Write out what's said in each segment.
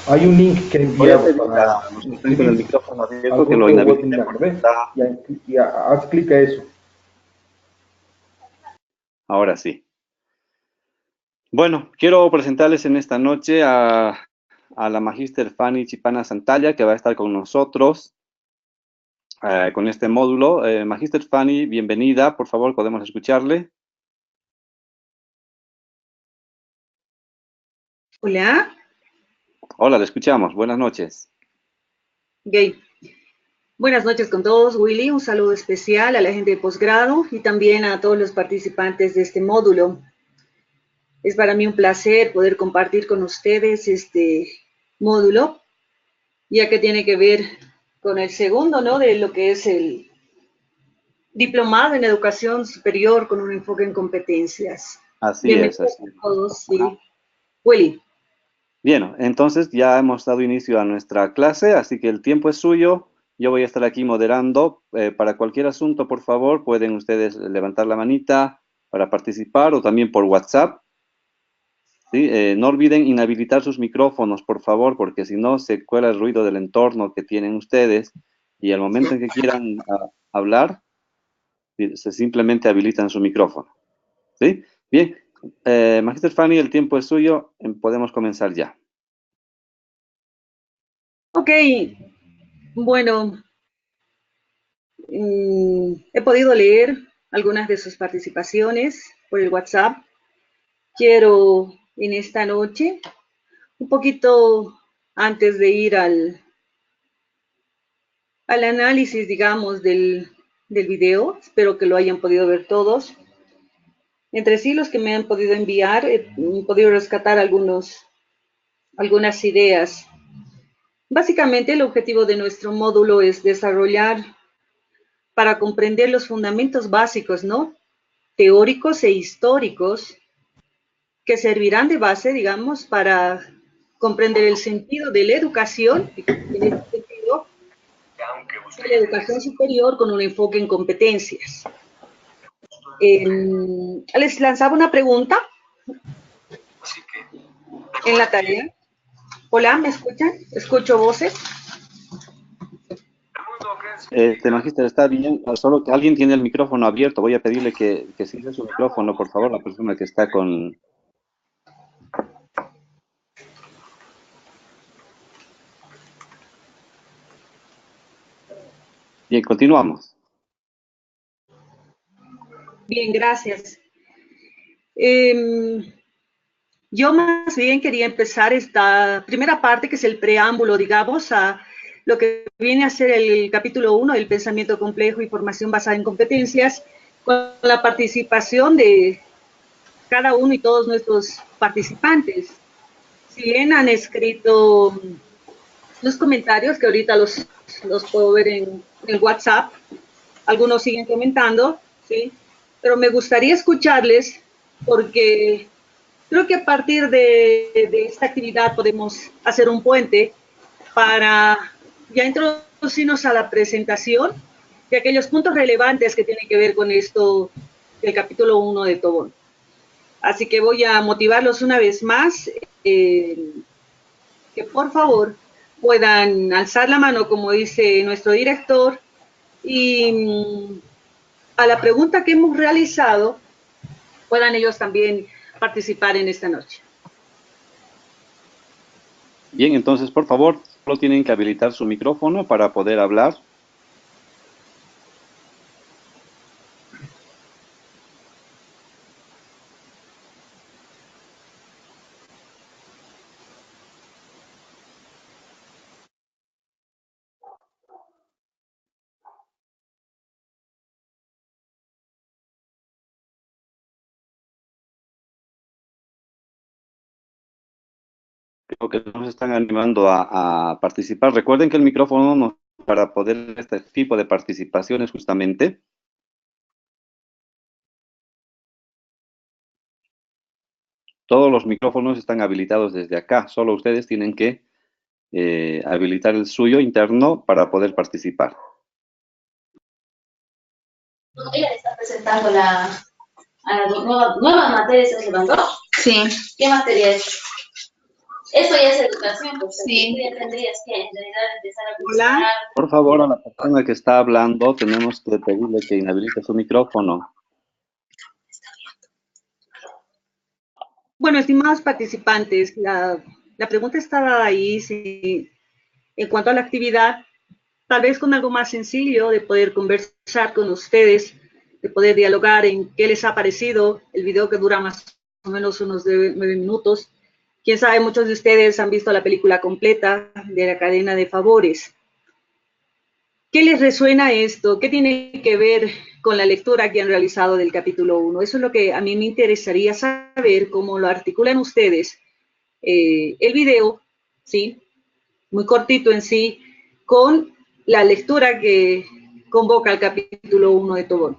Hay un link que he Voy a enviado pedir para a los que están con el inscribirse micrófono al abierto que lo grupo inhabiliten webinar, porque ¿ves? está... Y haz clic a eso. Ahora sí. Bueno, quiero presentarles en esta noche a la Magíster Fanny Chipana Santalla, que va a estar con nosotros con este módulo. Magíster Fanny, bienvenida. Por favor, podemos escucharle. Hola, Hola, le escuchamos. Buenas noches. Gay. Buenas noches con todos, Willy. Un saludo especial a la gente de posgrado y también a todos los participantes de este módulo. Es para mí un placer poder compartir con ustedes este módulo, ya que tiene que ver con el segundo, ¿no? De lo que es el diplomado en educación superior con un enfoque en competencias. Así es, Bienvenidos así es. a todos, sí. Willy. Bien, entonces ya hemos dado inicio a nuestra clase, así que el tiempo es suyo. Yo voy a estar aquí moderando. Para cualquier asunto, por favor, pueden ustedes levantar la manita para participar o también por WhatsApp. ¿Sí? No olviden inhabilitar sus micrófonos, por favor, porque si no se cuela el ruido del entorno que tienen ustedes y al momento en que quieran hablar, se simplemente habilitan su micrófono. ¿Sí? Bien, Magister Fanny, el tiempo es suyo. Podemos comenzar ya. Ok, bueno, he podido leer algunas de sus participaciones por el WhatsApp. Quiero en esta noche, un poquito antes de ir al análisis, digamos, del video, espero que lo hayan podido ver todos. Entre sí, los que me han podido enviar, he podido rescatar algunas ideas. Básicamente, el objetivo de nuestro módulo es desarrollar para comprender los fundamentos básicos, ¿no? Teóricos e históricos que servirán de base, digamos, para comprender el sentido de la educación, en este sentido, de la educación superior con un enfoque en competencias. Les lanzaba una pregunta en la tarea. Hola, ¿me escuchan? ¿Escucho voces? Magíster, está bien, solo que alguien tiene el micrófono abierto. Voy a pedirle que cierre su micrófono, por favor, la persona que está con... Bien, continuamos. Bien, gracias. Yo más bien quería empezar esta primera parte, que es el preámbulo, digamos, a lo que viene a ser el capítulo 1 del pensamiento complejo y formación basada en competencias, con la participación de cada uno y todos nuestros participantes. Si bien han escrito los comentarios, que ahorita los puedo ver en el WhatsApp, algunos siguen comentando, ¿sí? Pero me gustaría escucharles porque creo que a partir de esta actividad podemos hacer un puente para ya introducirnos a la presentación de aquellos puntos relevantes que tienen que ver con esto del capítulo 1 de Tobón. Así que voy a motivarlos una vez más, que por favor puedan alzar la mano, como dice nuestro director, y a la pregunta que hemos realizado, puedan ellos también participar en esta noche. Bien, entonces, por favor, solo tienen que habilitar su micrófono para poder hablar. Creo que nos están animando a participar. Recuerden que el micrófono para poder este tipo de participaciones justamente. Todos los micrófonos están habilitados desde acá. Solo ustedes tienen que habilitar el suyo interno para poder participar. Ella está presentando a la nueva materia, ¿se levantó? Sí. ¿Qué materia es? Eso ya es educación, pues Sí. tú ya tendrías que en realidad empezar a Hola. buscar. Por favor, a la persona que está hablando, tenemos que pedirle que inhabilite su micrófono. Bueno, estimados participantes, la pregunta estaba ahí, si, en cuanto a la actividad, tal vez con algo más sencillo de poder conversar con ustedes, de poder dialogar en qué les ha parecido el video que dura más o menos unos 9 minutos. Quién sabe, muchos de ustedes han visto la película completa de La cadena de favores. ¿Qué les resuena esto? ¿Qué tiene que ver con la lectura que han realizado del capítulo 1? Eso es lo que a mí me interesaría saber, cómo lo articulan ustedes. El video, ¿sí? Muy cortito en sí, con la lectura que convoca el capítulo 1 de Tobón.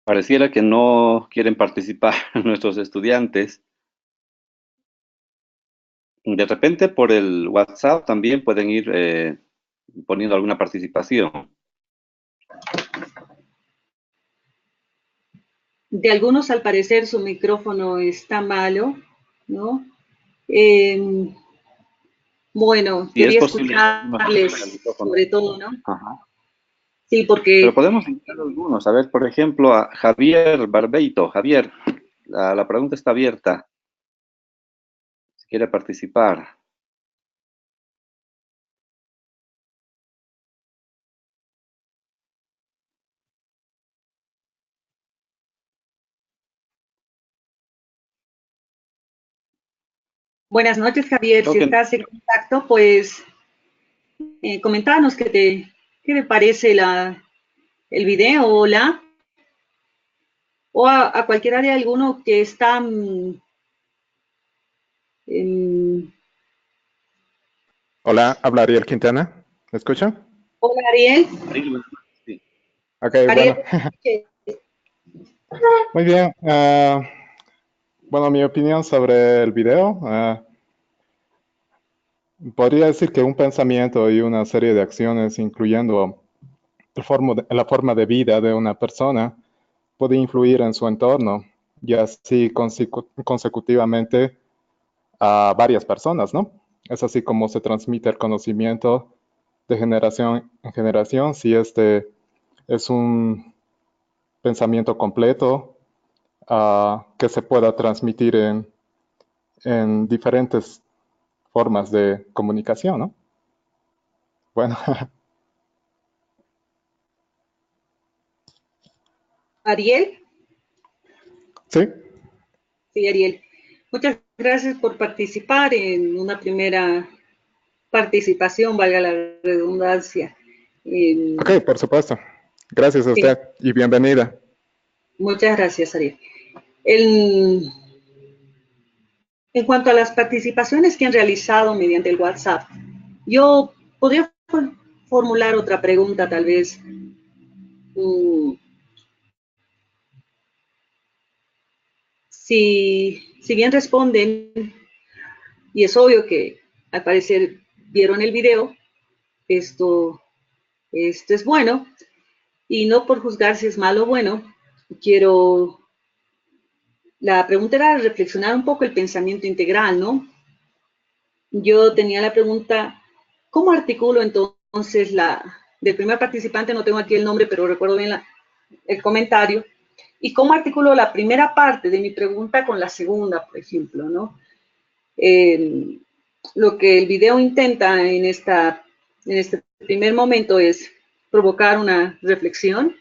Pareciera que no quieren participar nuestros estudiantes. De repente por el WhatsApp también pueden ir poniendo alguna participación. De algunos, al parecer, su micrófono está malo, ¿no? Eh, bueno, Si es quería posible, escucharles el micrófono. sobre todo, ¿no? Ajá. Sí, Pero porque podemos invitar algunos. A ver, por ejemplo, a Javier Barbeito. Javier, la pregunta está abierta. Si quiere participar. buenas noches, Javier. Creo Si que estás en contacto, pues coméntanos qué te parece el video o a cualquiera de alguno que está en... Hola, habla Ariel Quintana. ¿Me escuchan? Hola, Ariel. sí. Ok, Ariel, bueno, muy bien. Bueno, mi opinión sobre el video. Podría decir que un pensamiento y una serie de acciones, incluyendo la forma de vida de una persona, puede influir en su entorno y así consecutivamente a varias personas, ¿no? Es así como se transmite el conocimiento de generación en generación, si este es un pensamiento completo que se pueda transmitir en diferentes formas de comunicación, ¿no? Bueno, Ariel. sí, Sí, Ariel. Muchas gracias por participar en una primera participación, valga la redundancia. ok, por supuesto. Gracias a Sí, usted y bienvenida. muchas gracias, Ariel. El- en cuanto a las participaciones que han realizado mediante el WhatsApp, yo podría formular otra pregunta, tal vez. Mm, si bien responden, y es obvio que al parecer vieron el video, esto, esto es bueno, y no por juzgar si es malo o bueno, quiero, la pregunta era reflexionar un poco el pensamiento integral, ¿no? Yo tenía la pregunta, ¿cómo articulo entonces del primer participante? No tengo aquí el nombre, pero recuerdo bien el comentario. ¿Y cómo articulo la primera parte de mi pregunta con la segunda, por ejemplo, ¿no? Lo que el video intenta en este primer momento es provocar una reflexión,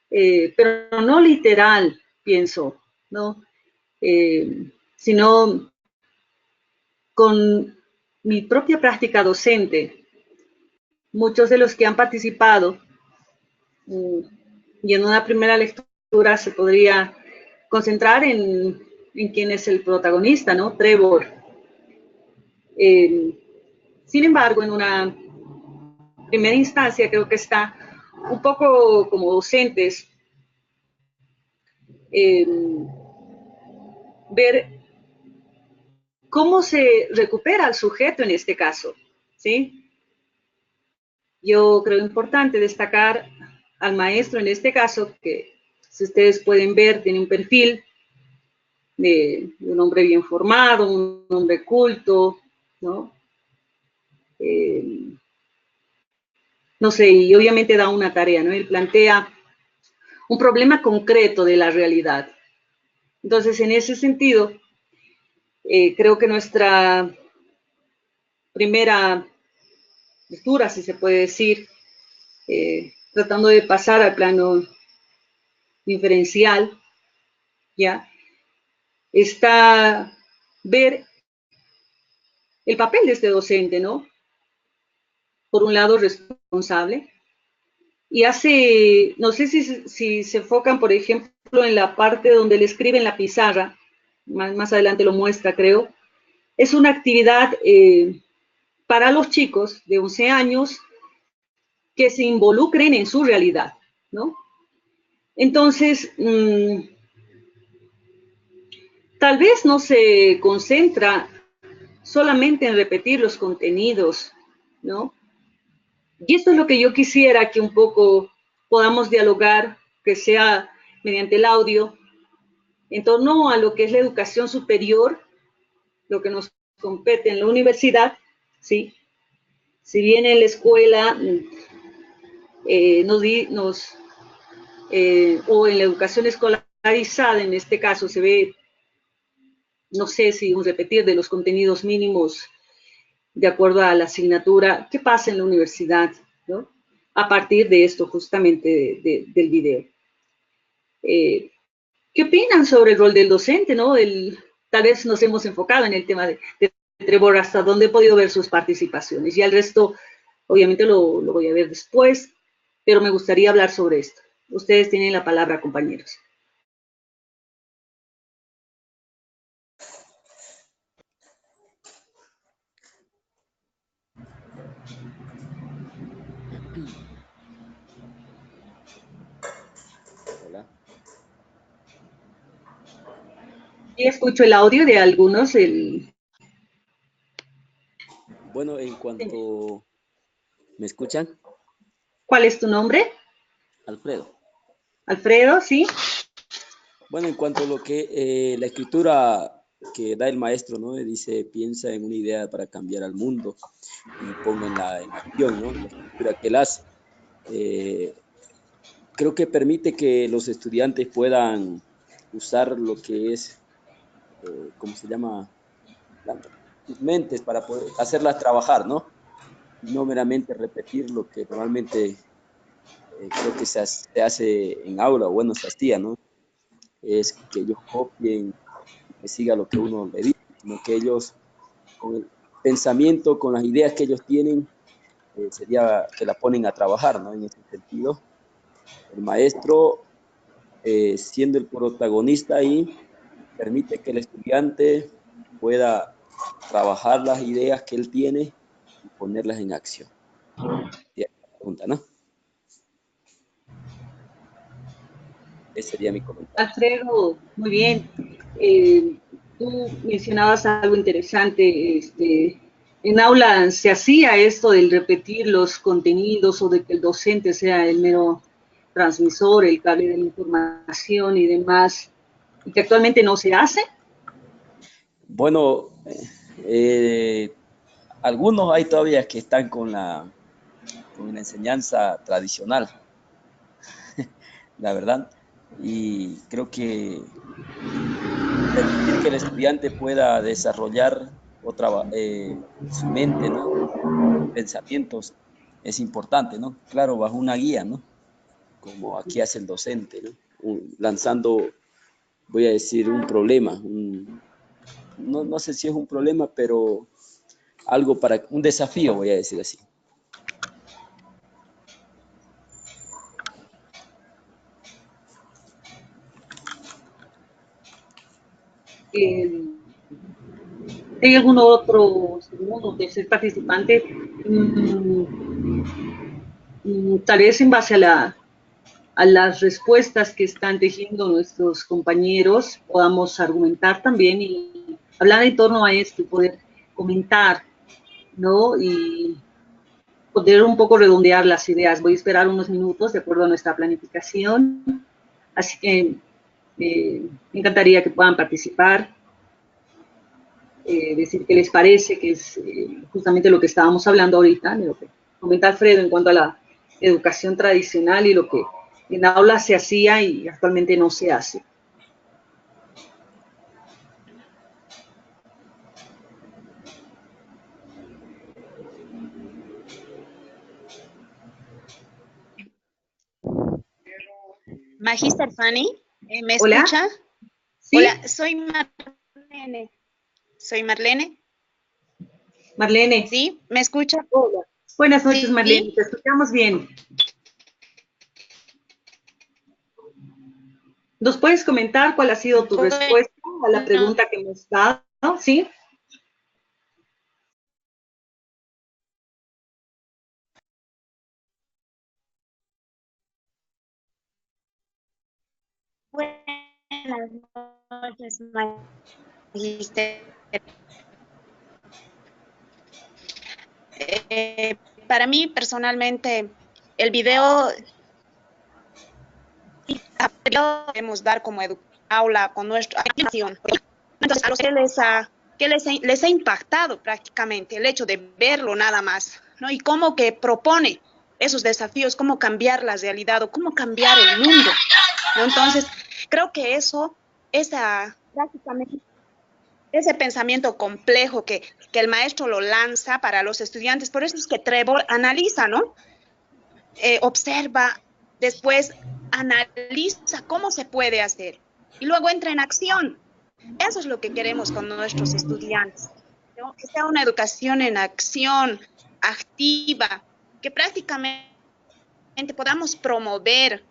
pero no literal, pienso, ¿no? Sino con mi propia práctica docente. Muchos de los que han participado y en una primera lectura se podría concentrar en quién es el protagonista, ¿no? Trevor. Sin embargo, en una primera instancia creo que está un poco como docentes eh, ver cómo se recupera al sujeto en este caso, ¿sí? Yo creo importante destacar al maestro en este caso, que si ustedes pueden ver, tiene un perfil de un hombre bien formado, un hombre culto, ¿no? No sé, y obviamente da una tarea, ¿no? Él plantea un problema concreto de la realidad. Entonces, en ese sentido, creo que nuestra primera lectura, si se puede decir, tratando de pasar al plano diferencial, ¿ya? Está ver el papel de este docente, ¿no? Por un lado, responsable, y hace, no sé si se enfocan, por ejemplo, en la parte donde le escribe en la pizarra, más adelante lo muestra, creo, es una actividad para los chicos de 11 años que se involucren en su realidad, ¿no? Entonces, tal vez no se concentra solamente en repetir los contenidos, ¿no? Y esto es lo que yo quisiera que un poco podamos dialogar, que sea mediante el audio, en torno a lo que es la educación superior, lo que nos compete en la universidad, ¿sí? Si bien en la escuela o en la educación escolarizada, en este caso, se ve, no sé si un repetir de los contenidos mínimos de acuerdo a la asignatura, ¿qué pasa en la universidad? ¿No? A partir de esto, justamente del video. ¿Qué opinan sobre el rol del docente? ¿No? Tal vez nos hemos enfocado en el tema de Trevor, hasta donde he podido ver sus participaciones. Y el resto, obviamente, lo voy a ver después, pero me gustaría hablar sobre esto. Ustedes tienen la palabra, compañeros. Hola. Y escucho el audio de algunos. Bueno, en cuanto... ¿Me escuchan? ¿Cuál es tu nombre? Alfredo. Alfredo, ¿sí? Bueno, en cuanto a lo que la escritura que da el maestro, ¿no? Dice, piensa en una idea para cambiar al mundo y ponga en acción, ¿no? La escritura que él hace. Creo que permite que los estudiantes puedan usar lo que es, ¿cómo se llama? Sus mentes para poder hacerlas trabajar, ¿no? No meramente repetir lo que normalmente creo que se hace en aula, o bueno, se hacía, ¿no? Es que ellos copien, que siga lo que uno le dice, sino que ellos, con el pensamiento, con las ideas que ellos tienen, sería que la ponen a trabajar, ¿no? En ese sentido, el maestro, siendo el protagonista ahí, permite que el estudiante pueda trabajar las ideas que él tiene y ponerlas en acción. Y esa es la pregunta, ¿no? Ese sería mi comentario. Alfredo, muy bien. Tú mencionabas algo interesante. En aula se hacía esto del repetir los contenidos o de que el docente sea el mero transmisor, el cable de la información y demás, y que actualmente no se hace. Bueno, algunos hay todavía que están con la enseñanza tradicional, la verdad, y creo que permitir que el estudiante pueda desarrollar su mente, ¿no? Pensamientos es importante, ¿no? Claro, bajo una guía, ¿no? Como aquí hace el docente, ¿no? Lanzando, voy a decir, un problema, no sé si es un problema, pero algo para un desafío, voy a decir así. ¿Hay algún otro segundo o tercer participante? Tal vez en base a a las respuestas que están tejiendo nuestros compañeros, podamos argumentar también y hablar en torno a esto, poder comentar, ¿no? Y poder un poco redondear las ideas. Voy a esperar unos minutos de acuerdo a nuestra planificación, así que me encantaría que puedan participar, decir qué les parece, que es justamente lo que estábamos hablando ahorita, de lo que comenta Alfredo en cuanto a la educación tradicional y lo que en aula se hacía y actualmente no se hace. Magister Fanny, ¿me Hola. escucha? ¿Sí? Hola, soy Marlene. Soy Marlene. Marlene. ¿Sí? ¿Me escucha? Hola. Buenas noches, Sí. Marlene. Te escuchamos bien. ¿Nos puedes comentar cuál ha sido tu respuesta a la pregunta que hemos dado? ¿Sí? Buenas noches, Magister. Para mí, personalmente, el video debemos dar como aula con nuestra aplicación. Entonces, a los que les ha impactado prácticamente el hecho de verlo nada más, ¿no? Y cómo que propone esos desafíos, cómo cambiar la realidad o cómo cambiar el mundo, ¿no? Entonces, creo que prácticamente ese pensamiento complejo que el maestro lo lanza para los estudiantes, por eso es que Trevor analiza, ¿no? Observa, después analiza cómo se puede hacer y luego entra en acción. Eso es lo que queremos con nuestros estudiantes, ¿no? Que sea una educación en acción, activa, que prácticamente podamos promover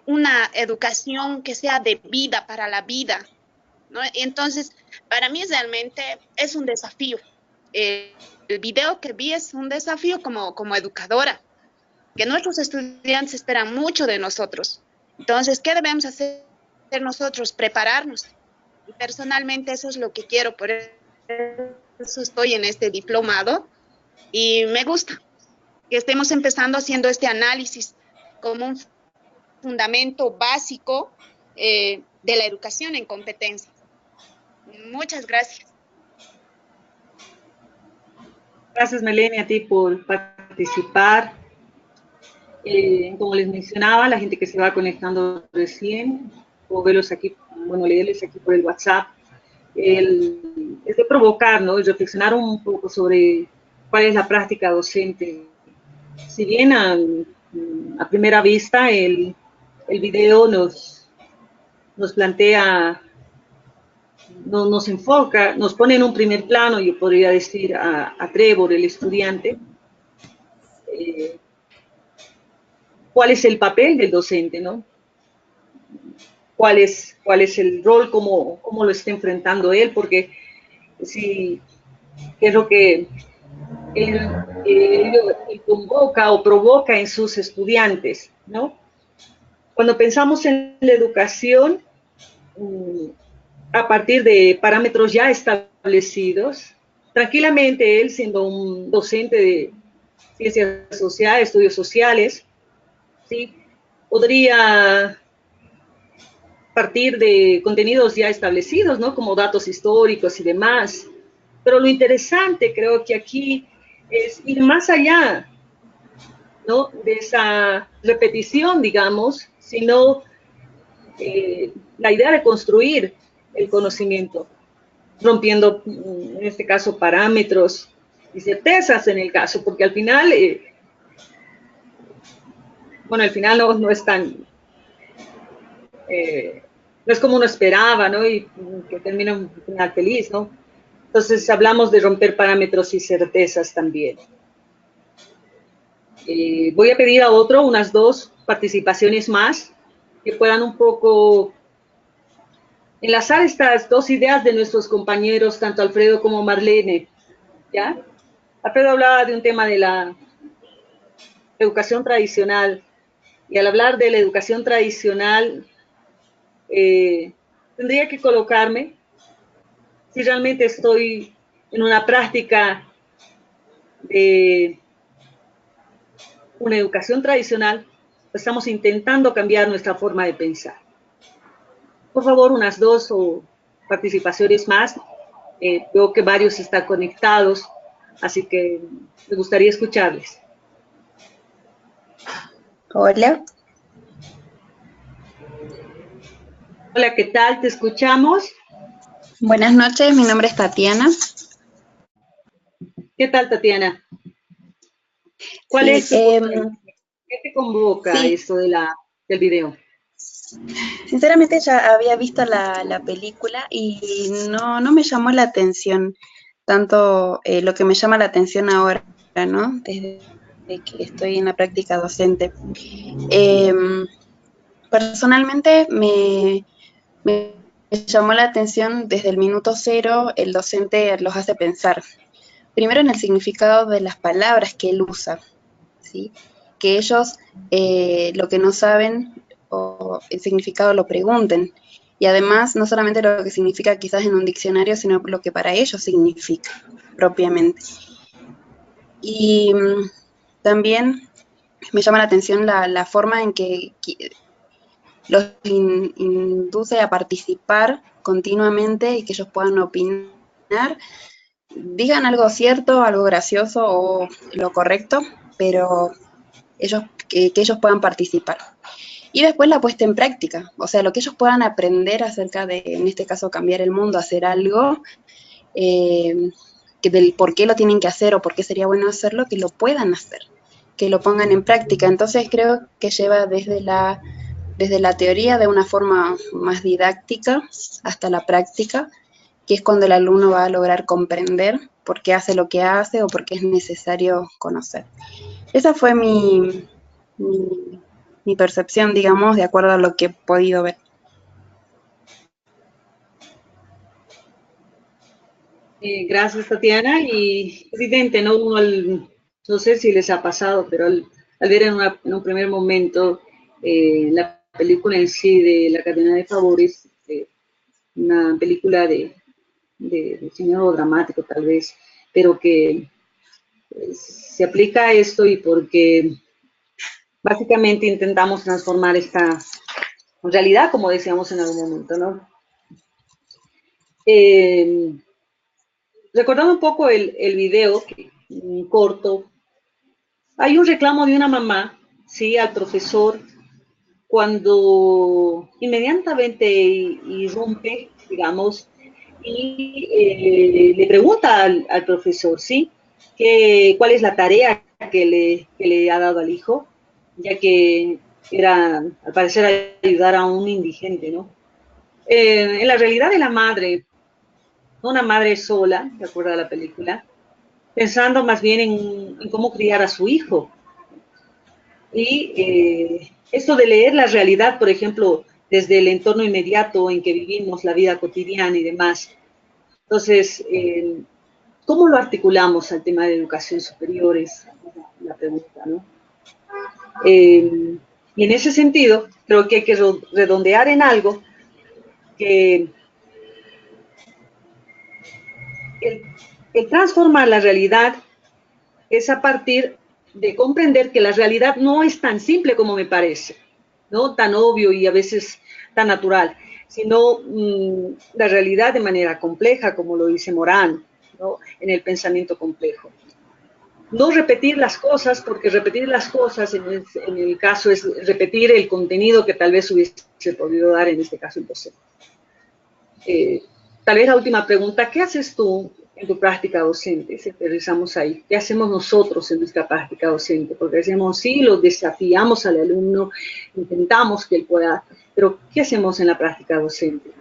una educación que sea de vida para la vida, ¿no? Entonces, para mí realmente es un desafío. El video que vi es un desafío como educadora, que nuestros estudiantes esperan mucho de nosotros. Entonces, ¿qué debemos hacer nosotros? Prepararnos. Y personalmente eso es lo que quiero, por eso estoy en este diplomado y me gusta que estemos empezando haciendo este análisis como un fundamento básico de la educación en competencias. Muchas gracias. Gracias, Melanie, a ti por participar. Como les mencionaba, la gente que se va conectando recién, o verlos aquí, bueno, leerles aquí por el WhatsApp, es de provocar, ¿no? Y reflexionar un poco sobre cuál es la práctica docente. Si bien a primera vista el video nos plantea, nos enfoca, nos pone en un primer plano, yo podría decir, a Trevor, el estudiante, cuál es el papel del docente, ¿no? Cuál es el rol, cómo lo está enfrentando él, porque si es lo que él convoca o provoca en sus estudiantes, ¿no? Cuando pensamos en la educación, a partir de parámetros ya establecidos, tranquilamente él, siendo un docente de ciencias sociales, estudios sociales, ¿sí? Podría partir de contenidos ya establecidos, ¿no? Como datos históricos y demás. Pero lo interesante creo que aquí es ir más allá, ¿no? De esa repetición, digamos, sino la idea de construir el conocimiento, rompiendo, en este caso, parámetros y certezas en el caso, porque al final, bueno, al final no es tan, no es como uno esperaba, ¿no? Y que termina un final feliz, ¿no? Entonces hablamos de romper parámetros y certezas también. Voy a pedir a otro unas 2 participaciones más que puedan un poco enlazar estas 2 ideas de nuestros compañeros, tanto Alfredo como Marlene, ¿ya? Alfredo hablaba de un tema de la educación tradicional Y al hablar de la educación tradicional, tendría que colocarme si realmente estoy en una práctica de una educación tradicional, pues estamos intentando cambiar nuestra forma de pensar. Por favor, unas dos o participaciones más. Veo que varios están conectados, así que me gustaría escucharles. Hola, Hola, ¿qué tal? ¿Te escuchamos? buenas noches, mi nombre es Tatiana. ¿Qué tal, Tatiana? ¿Cuál Sí, es tu ¿Qué te convoca sí, esto de del video? sinceramente ya había visto la película y no me llamó la atención tanto lo que me llama la atención ahora, ¿no? Desde que estoy en la práctica docente. Personalmente me llamó la atención desde el minuto cero, el docente los hace pensar. Primero en el significado de las palabras que él usa, ¿sí? Que ellos lo que no saben o el significado lo pregunten. Y además, no solamente lo que significa quizás en un diccionario, sino lo que para ellos significa propiamente. Y también me llama la atención la forma en que los induce a participar continuamente y que ellos puedan opinar, digan algo cierto, algo gracioso o lo correcto, pero que ellos puedan participar. Y después la puesta en práctica, o sea, lo que ellos puedan aprender acerca de, en este caso, cambiar el mundo, hacer algo, que del por qué lo tienen que hacer o por qué sería bueno hacerlo, que lo puedan hacer, que lo pongan en práctica. Entonces creo que lleva desde la teoría de una forma más didáctica hasta la práctica, que es cuando el alumno va a lograr comprender por qué hace lo que hace o por qué es necesario conocer. Esa fue mi percepción, digamos, de acuerdo a lo que he podido ver. Gracias, Tatiana. Y evidente, ¿no? No sé si les ha pasado, pero al ver en un primer momento la película en sí de La cadena de favores, una película de género dramático tal vez, pero que se aplica a esto y porque básicamente intentamos transformar esta realidad, como decíamos en algún momento, ¿no? Recordando un poco el video, un corto, hay un reclamo de una mamá, ¿sí? Al profesor cuando inmediatamente irrumpe, digamos, y le pregunta al profesor, ¿sí? ¿Cuál es la tarea que le ha dado al hijo? Ya que era, al parecer, ayudar a un indigente, ¿no? En la realidad de la madre, una madre sola, de acuerdo a la película, pensando más bien en cómo criar a su hijo. Y esto de leer la realidad, por ejemplo, desde el entorno inmediato en que vivimos, la vida cotidiana y demás. Entonces, ¿cómo lo articulamos al tema de educación superior? Es la pregunta, ¿no? Y en ese sentido, creo que hay que redondear en algo que el transformar la realidad es a partir de comprender que la realidad no es tan simple como me parece, ¿no? Tan obvio y a veces tan natural, sino la realidad de manera compleja, como lo dice Morán, ¿no? En el pensamiento complejo. No repetir las cosas, porque repetir las cosas en el caso es repetir el contenido que tal vez hubiese podido dar en este caso el docente. Tal vez la última pregunta, ¿qué haces tú en tu práctica docente? Si aterrizamos ahí, ¿qué hacemos nosotros en nuestra práctica docente? Porque decimos, sí, lo desafiamos al alumno, intentamos que él pueda, pero ¿qué hacemos en la práctica docente?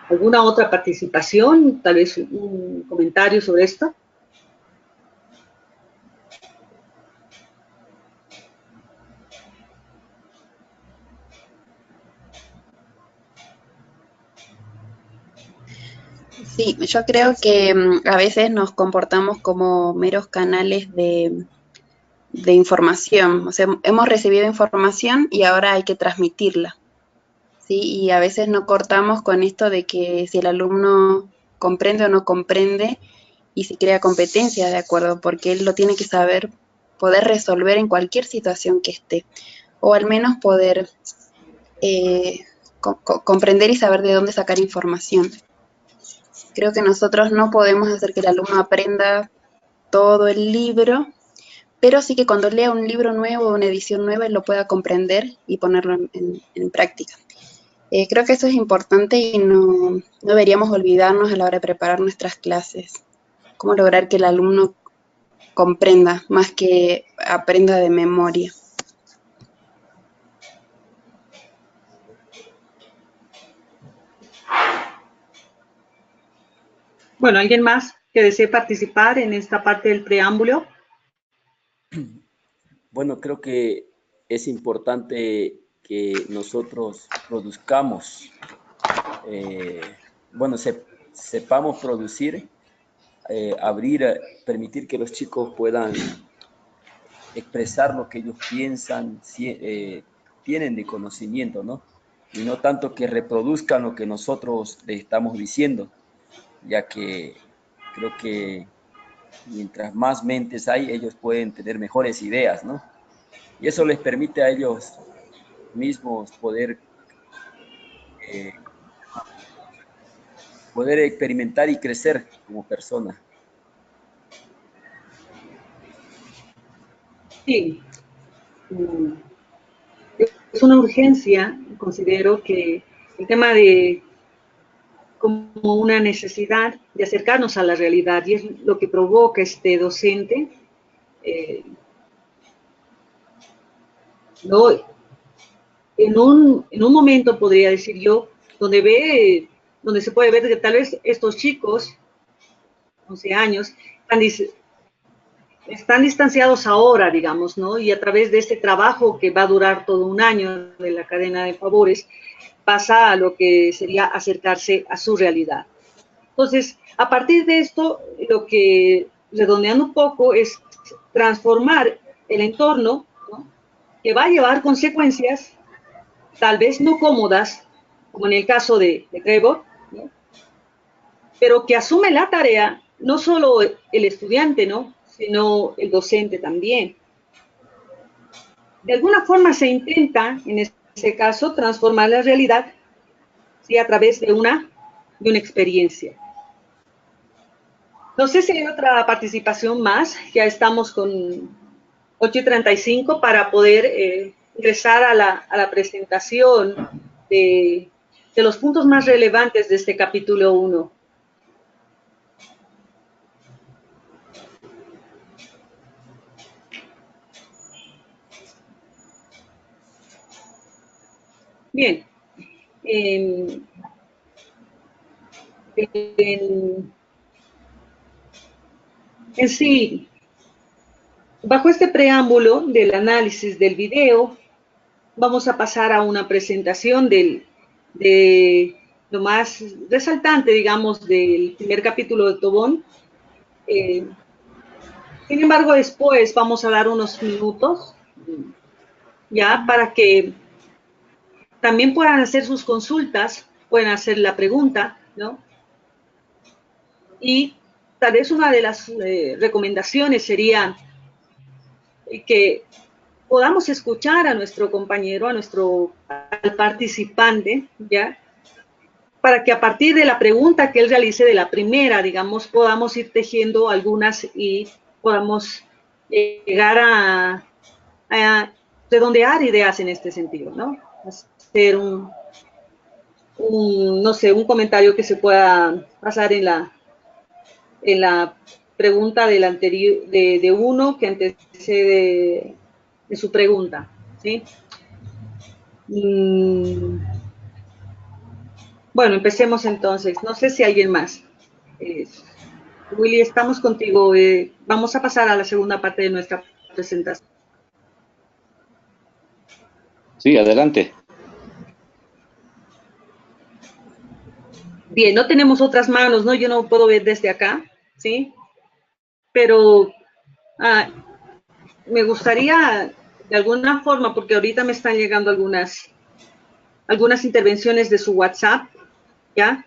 ¿Alguna otra participación? Tal vez un comentario sobre esto. Sí, yo creo que a veces nos comportamos como meros canales de de información. O sea, hemos recibido información y ahora hay que transmitirla. ¿Sí? Y a veces no cortamos con esto de que si el alumno comprende o no comprende y si crea competencias de acuerdo, porque él lo tiene que saber, poder resolver en cualquier situación que esté, o al menos poder comprender y saber de dónde sacar información. Creo que nosotros no podemos hacer que el alumno aprenda todo el libro, pero sí que cuando lea un libro nuevo o una edición nueva, él lo pueda comprender y ponerlo en práctica. Creo que eso es importante y no deberíamos olvidarnos a la hora de preparar nuestras clases. Cómo lograr que el alumno comprenda más que aprenda de memoria. Bueno, ¿alguien más que desee participar en esta parte del preámbulo? Bueno, creo que es importante que nosotros produzcamos, sepamos producir, abrir, permitir que los chicos puedan expresar lo que ellos piensan, tienen de conocimiento, ¿no? Y no tanto que reproduzcan lo que nosotros les estamos diciendo, ya que creo que mientras más mentes hay, ellos pueden tener mejores ideas, ¿no? Y eso les permite a ellos mismos poder experimentar y crecer como persona. Sí. Es una urgencia, considero que el tema de como una necesidad de acercarnos a la realidad y es lo que provoca este docente, ¿no? En un momento, podría decir yo, donde se puede ver que tal vez estos chicos, 11 años, están distanciados ahora, digamos, ¿no? Y a través de este trabajo que va a durar todo un año de la cadena de favores, pasa a lo que sería acercarse a su realidad. Entonces, a partir de esto, lo que, redondeando un poco, es transformar el entorno, ¿no? Que va a llevar consecuencias, tal vez no cómodas, como en el caso de Trevor, ¿no? Pero que asume la tarea no solo el estudiante, ¿no? Sino el docente también. De alguna forma se intenta, en ese caso, transformar la realidad, ¿sí? A través de una experiencia. No sé si hay otra participación más, ya estamos con 8:35 para poder ingresar a la presentación de los puntos más relevantes de este capítulo 1. Bien. En sí, bajo este preámbulo del análisis del video, vamos a pasar a una presentación de lo más resaltante, digamos, del primer capítulo de Tobón. Sin embargo, después vamos a dar unos minutos ya para que también puedan hacer sus consultas, pueden hacer la pregunta, ¿no? Y tal vez una de las recomendaciones sería que podamos escuchar a nuestro compañero, al participante, ¿ya? Para que a partir de la pregunta que él realice de la primera, digamos, podamos ir tejiendo algunas y podamos llegar a redondear ideas en este sentido, ¿no? Hacer no sé, un comentario que se pueda pasar en la pregunta del anterior, de uno que antecede de su pregunta, ¿sí? Bueno, empecemos entonces. No sé si alguien más. Willy, estamos contigo. Vamos a pasar a la segunda parte de nuestra presentación. Sí, adelante. Bien, no tenemos otras manos, ¿no? Yo no puedo ver desde acá, ¿sí? Pero me gustaría, de alguna forma, porque ahorita me están llegando algunas intervenciones de su WhatsApp, ¿ya?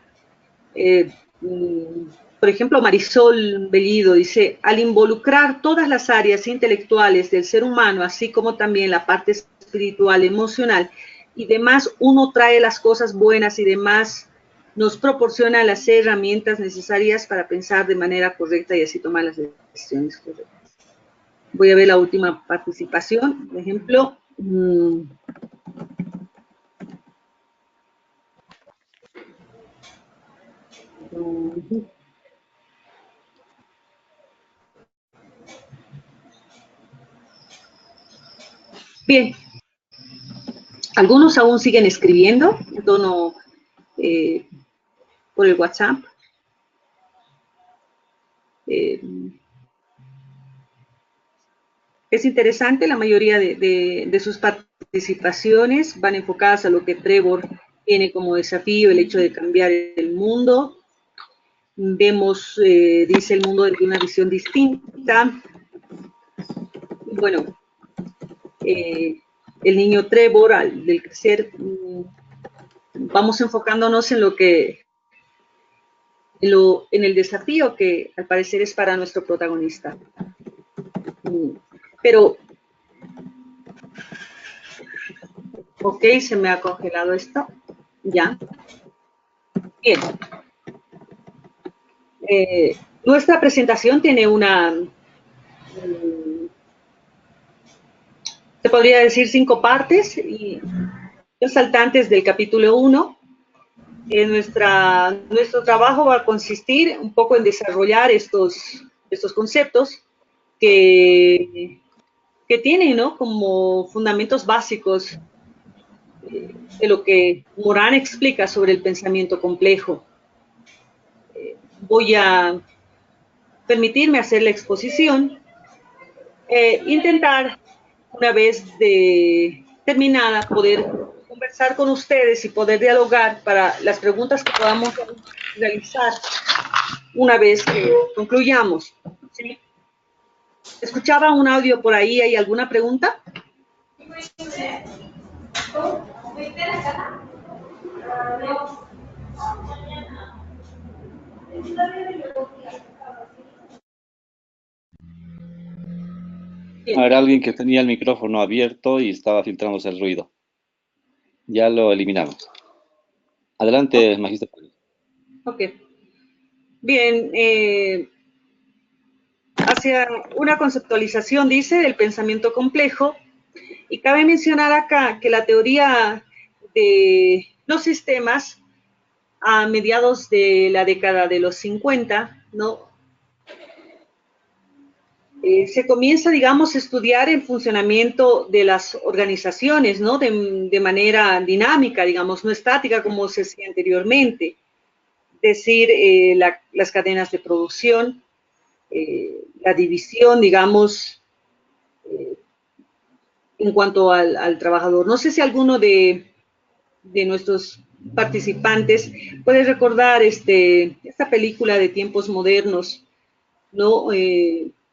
Por ejemplo, Marisol Bellido dice, al involucrar todas las áreas intelectuales del ser humano, así como también la parte espiritual, emocional y demás, uno trae las cosas buenas y demás, nos proporciona las herramientas necesarias para pensar de manera correcta y así tomar las decisiones correctas. Voy a ver la última participación, por ejemplo. Bien, algunos aún siguen escribiendo en tono por el WhatsApp. Es interesante, la mayoría de sus participaciones van enfocadas a lo que Trevor tiene como desafío, el hecho de cambiar el mundo. Vemos, dice, el mundo desde una visión distinta. Bueno, el niño Trevor, del crecer, vamos enfocándonos en en el desafío que al parecer es para nuestro protagonista. Pero, ok, se me ha congelado esto, ya. Bien. Nuestra presentación tiene se podría decir 5 partes, y los saltantes del capítulo 1. Nuestro trabajo va a consistir un poco en desarrollar estos conceptos que tienen, ¿no?, como fundamentos básicos de lo que Morán explica sobre el pensamiento complejo. Voy a permitirme hacer la exposición, intentar, una vez terminada, poder conversar con ustedes y poder dialogar para las preguntas que podamos realizar una vez que concluyamos, ¿sí? Escuchaba un audio por ahí, ¿hay alguna pregunta? Era alguien que tenía el micrófono abierto y estaba filtrándose el ruido. Ya lo eliminamos. Adelante, Magister. Ok. Bien, hacia una conceptualización, dice, del pensamiento complejo, y cabe mencionar acá que la teoría de los sistemas a mediados de la década de los 50, ¿no?, se comienza, digamos, a estudiar el funcionamiento de las organizaciones, ¿no?, de manera dinámica, digamos, no estática como se hacía anteriormente. Es decir, las cadenas de producción, la división, digamos, en cuanto al trabajador. No sé si alguno de nuestros participantes puede recordar esta película de tiempos modernos, ¿no?,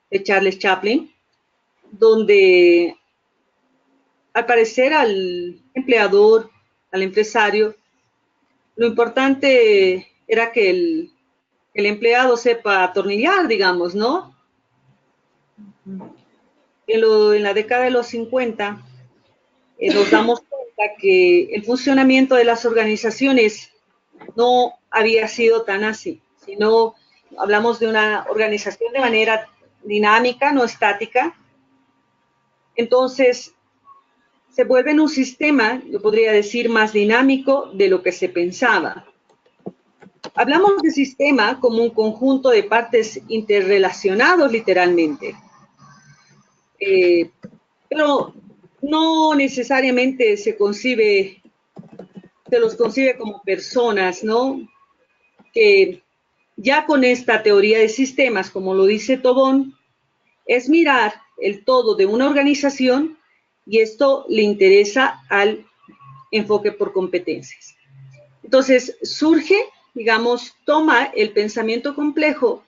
de Charles Chaplin, donde al parecer al empleador, al empresario, lo importante era que el empleado sepa atornillar, digamos, ¿no? En la década de los 50 nos damos cuenta que el funcionamiento de las organizaciones no había sido tan así, sino hablamos de una organización de manera dinámica, no estática. Entonces, se vuelve en un sistema, yo podría decir, más dinámico de lo que se pensaba. Hablamos de sistema como un conjunto de partes interrelacionados, literalmente. Pero no necesariamente se los concibe como personas, ¿no? Que ya con esta teoría de sistemas, como lo dice Tobón, es mirar el todo de una organización, y esto le interesa al enfoque por competencias. Entonces, surge, digamos, toma el pensamiento complejo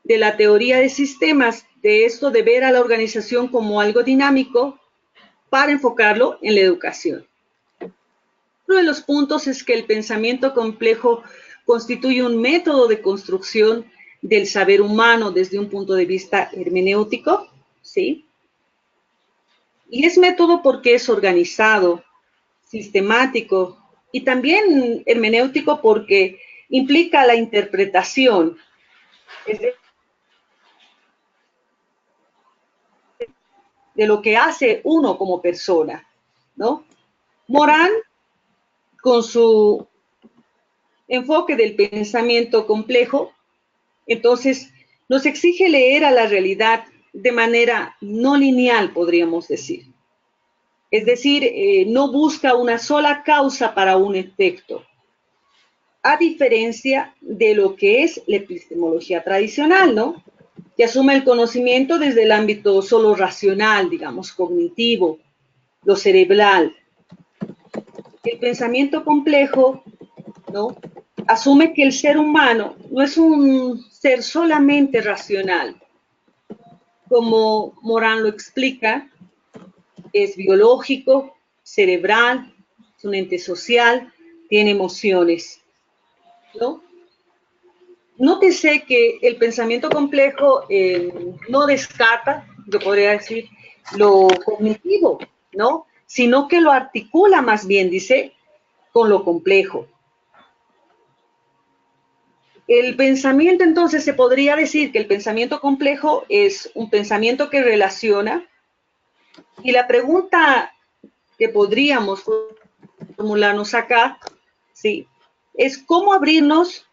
de la teoría de sistemas, de esto de ver a la organización como algo dinámico para enfocarlo en la educación. Uno de los puntos es que el pensamiento complejo constituye un método de construcción del saber humano desde un punto de vista hermenéutico, ¿sí? Y es método porque es organizado, sistemático y también hermenéutico porque implica la interpretación, es de lo que hace uno como persona, ¿no? Morán, con su enfoque del pensamiento complejo, entonces nos exige leer a la realidad de manera no lineal, podríamos decir. Es decir, no busca una sola causa para un efecto, a diferencia de lo que es la epistemología tradicional, ¿no? Que asume el conocimiento desde el ámbito solo racional, digamos, cognitivo, lo cerebral. El pensamiento complejo, ¿no?, asume que el ser humano no es un ser solamente racional. Como Morán lo explica, es biológico, cerebral, es un ente social, tiene emociones, ¿no? Nótese que el pensamiento complejo no descarta, yo podría decir, lo cognitivo, ¿no? Sino que lo articula más bien, dice, con lo complejo. El pensamiento, entonces, se podría decir que el pensamiento complejo es un pensamiento que relaciona, y la pregunta que podríamos formularnos acá, ¿sí?, es cómo abrirnos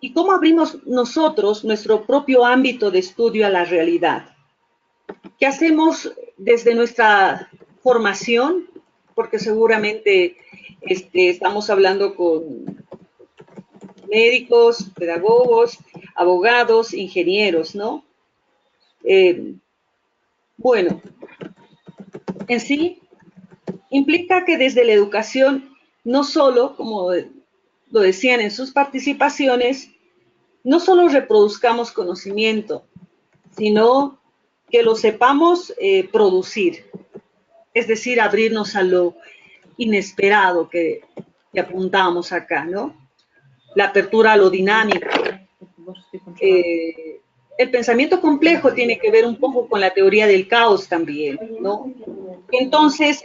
y cómo abrimos nosotros nuestro propio ámbito de estudio a la realidad. ¿Qué hacemos desde nuestra formación? Porque seguramente estamos hablando con médicos, pedagogos, abogados, ingenieros, ¿no? Bueno, en sí implica que desde la educación, no solo, como lo decían en sus participaciones, no solo reproduzcamos conocimiento, sino que lo sepamos producir, es decir, abrirnos a lo inesperado que apuntamos acá, ¿no? La apertura a lo dinámico. El pensamiento complejo tiene que ver un poco con la teoría del caos también, ¿no? Entonces,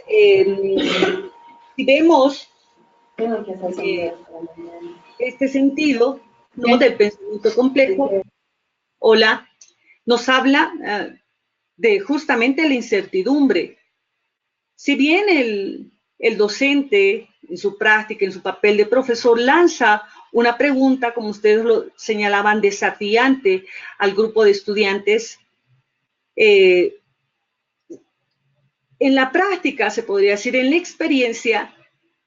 si vemos este sentido, ¿no?, del pensamiento complejo, hola, nos habla de justamente la incertidumbre. Si bien el docente, en su práctica, en su papel de profesor, lanza una pregunta, como ustedes lo señalaban, desafiante al grupo de estudiantes, en la práctica, se podría decir, en la experiencia,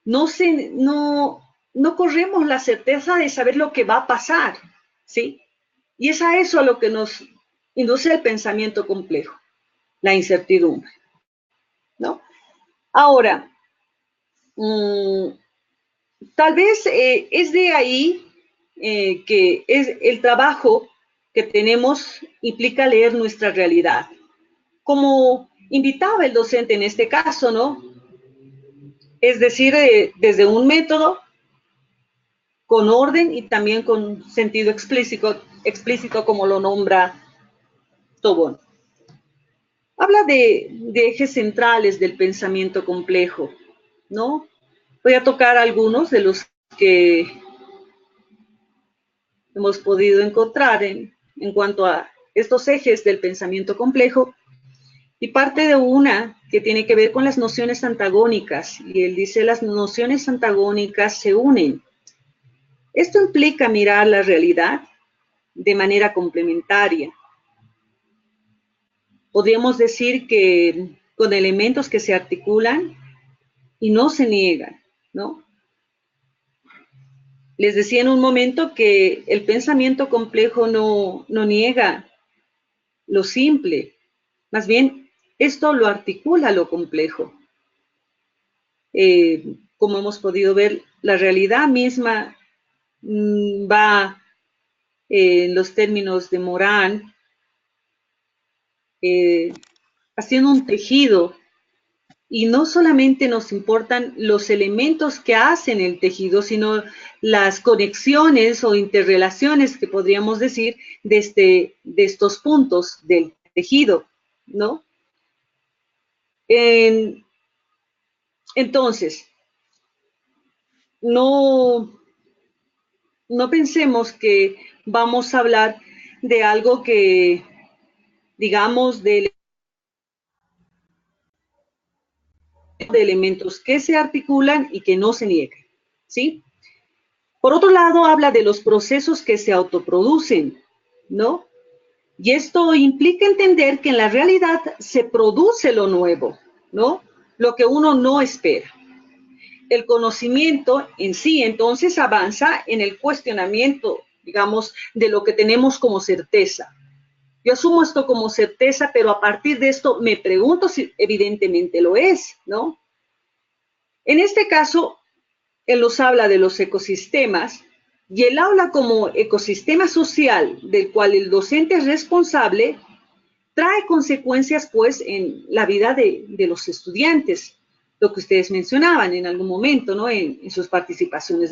no corremos la certeza de saber lo que va a pasar, ¿sí? Y es a eso a lo que nos induce el pensamiento complejo, la incertidumbre, ¿no? Ahora, tal vez es de ahí que es el trabajo que tenemos implica leer nuestra realidad. Como invitaba el docente en este caso, ¿no? Es decir, desde un método con orden y también con sentido explícito como lo nombra Tobón. Habla de ejes centrales del pensamiento complejo, ¿no? Voy a tocar algunos de los que hemos podido encontrar en cuanto a estos ejes del pensamiento complejo, y parte de una que tiene que ver con las nociones antagónicas, y él dice las nociones antagónicas se unen. Esto implica mirar la realidad de manera complementaria. Podríamos decir que con elementos que se articulan y no se niegan, ¿no? Les decía en un momento que el pensamiento complejo no niega lo simple, más bien esto lo articula lo complejo. Como hemos podido ver, la realidad misma va en los términos de Morán, haciendo un tejido, y no solamente nos importan los elementos que hacen el tejido, sino las conexiones o interrelaciones que podríamos decir de estos puntos del tejido, ¿no? Entonces, no pensemos que vamos a hablar de algo que, digamos, de elementos que se articulan y que no se niegan, ¿sí? Por otro lado, habla de los procesos que se autoproducen, ¿no? Y esto implica entender que en la realidad se produce lo nuevo, ¿no? Lo que uno no espera. El conocimiento en sí, entonces, avanza en el cuestionamiento, digamos, de lo que tenemos como certeza. Yo asumo esto como certeza, pero a partir de esto me pregunto si evidentemente lo es, ¿no? En este caso, él nos habla de los ecosistemas y el aula como ecosistema social del cual el docente es responsable trae consecuencias pues en la vida de los estudiantes, lo que ustedes mencionaban en algún momento, ¿no? En sus participaciones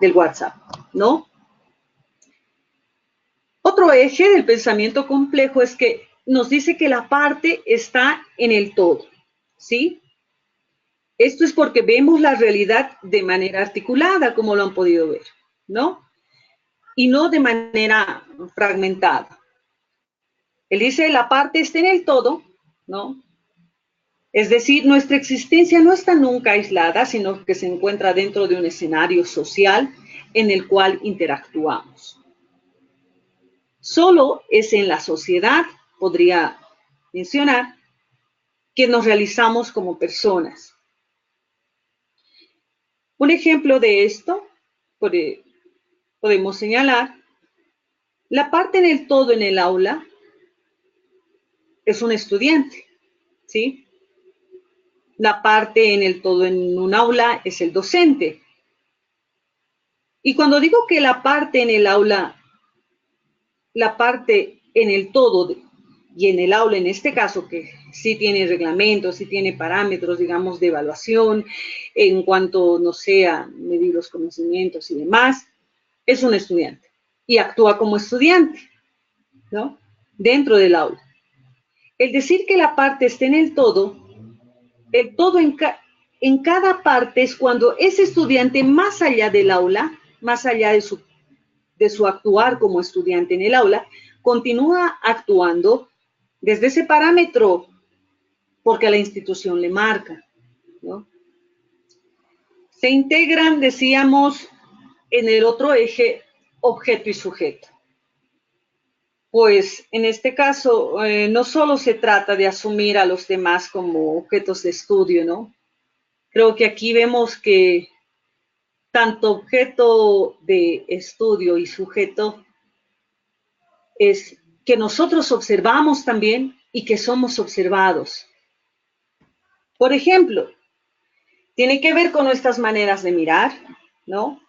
del WhatsApp, ¿no? Otro eje del pensamiento complejo es que nos dice que la parte está en el todo, ¿sí? Esto es porque vemos la realidad de manera articulada, como lo han podido ver, ¿no? Y no de manera fragmentada. Él dice, la parte está en el todo, ¿no? Es decir, nuestra existencia no está nunca aislada, sino que se encuentra dentro de un escenario social en el cual interactuamos. Solo es en la sociedad, podría mencionar, que nos realizamos como personas. Un ejemplo de esto, podemos señalar, la parte en el todo en el aula es un estudiante, ¿sí? La parte en el todo en un aula es el docente. Y cuando digo que la parte en el aula, la parte en el todo y en el aula en este caso, que sí tiene reglamentos, sí tiene parámetros, digamos, de evaluación, en cuanto, no sé, a medir los conocimientos y demás, es un estudiante y actúa como estudiante, ¿no? Dentro del aula. El decir que la parte esté en el todo en cada parte es cuando ese estudiante, más allá del aula, más allá de su actuar como estudiante en el aula, continúa actuando desde ese parámetro porque la institución le marca, ¿no? Se integran, decíamos, en el otro eje, objeto y sujeto. Pues en este caso, no solo se trata de asumir a los demás como objetos de estudio, ¿no? Creo que aquí vemos que tanto objeto de estudio y sujeto es que nosotros observamos también y que somos observados. Por ejemplo, tiene que ver con nuestras maneras de mirar, ¿no?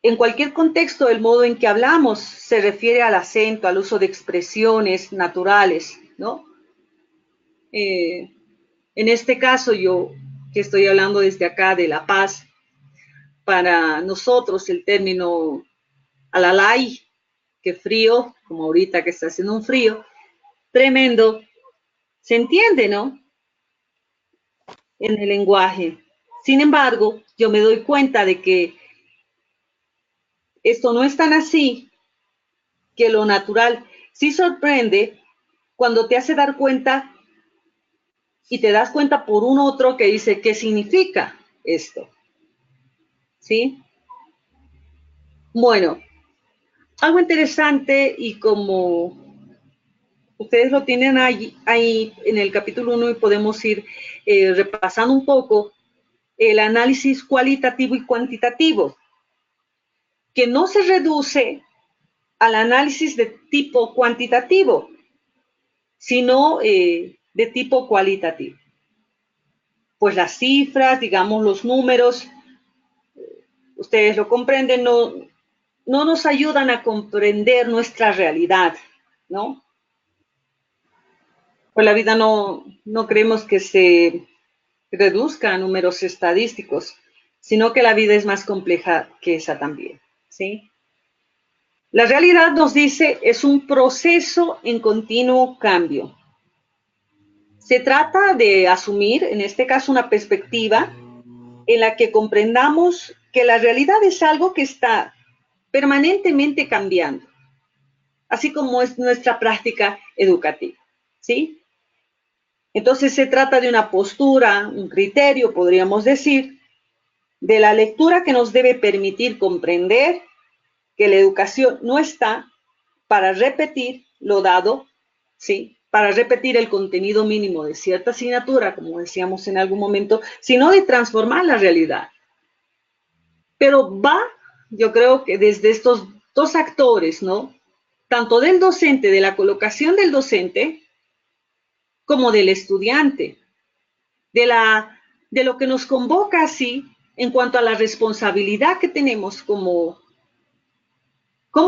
En cualquier contexto, el modo en que hablamos se refiere al acento, al uso de expresiones naturales, ¿no? En este caso, yo que estoy hablando desde acá de La Paz, para nosotros el término alalay, que frío, como ahorita que está haciendo un frío tremendo, se entiende, ¿no? En el lenguaje. Sin embargo, yo me doy cuenta de que esto no es tan así, que lo natural sí sorprende cuando te hace dar cuenta y te das cuenta por un otro que dice, ¿qué significa esto? ¿Sí? Bueno, algo interesante y como ustedes lo tienen ahí en el capítulo 1 y podemos ir repasando un poco el análisis cualitativo y cuantitativo, que no se reduce al análisis de tipo cuantitativo, sino de tipo cualitativo. Pues las cifras, digamos los números, ustedes lo comprenden, no nos ayudan a comprender nuestra realidad, ¿no? Pues la vida no creemos que se reduzca a números estadísticos, sino que la vida es más compleja que esa también, ¿sí? La realidad, nos dice, es un proceso en continuo cambio. Se trata de asumir, en este caso, una perspectiva en la que comprendamos que la realidad es algo que está permanentemente cambiando, así como es nuestra práctica educativa, ¿sí? Entonces se trata de una postura, un criterio, podríamos decir, de la lectura que nos debe permitir comprender que la educación no está para repetir lo dado, ¿sí? Para repetir el contenido mínimo de cierta asignatura, como decíamos en algún momento, sino de transformar la realidad. Pero va, yo creo que desde estos dos actores, ¿no? Tanto del docente, de la colocación del docente, como del estudiante, de lo que nos convoca así en cuanto a la responsabilidad que tenemos como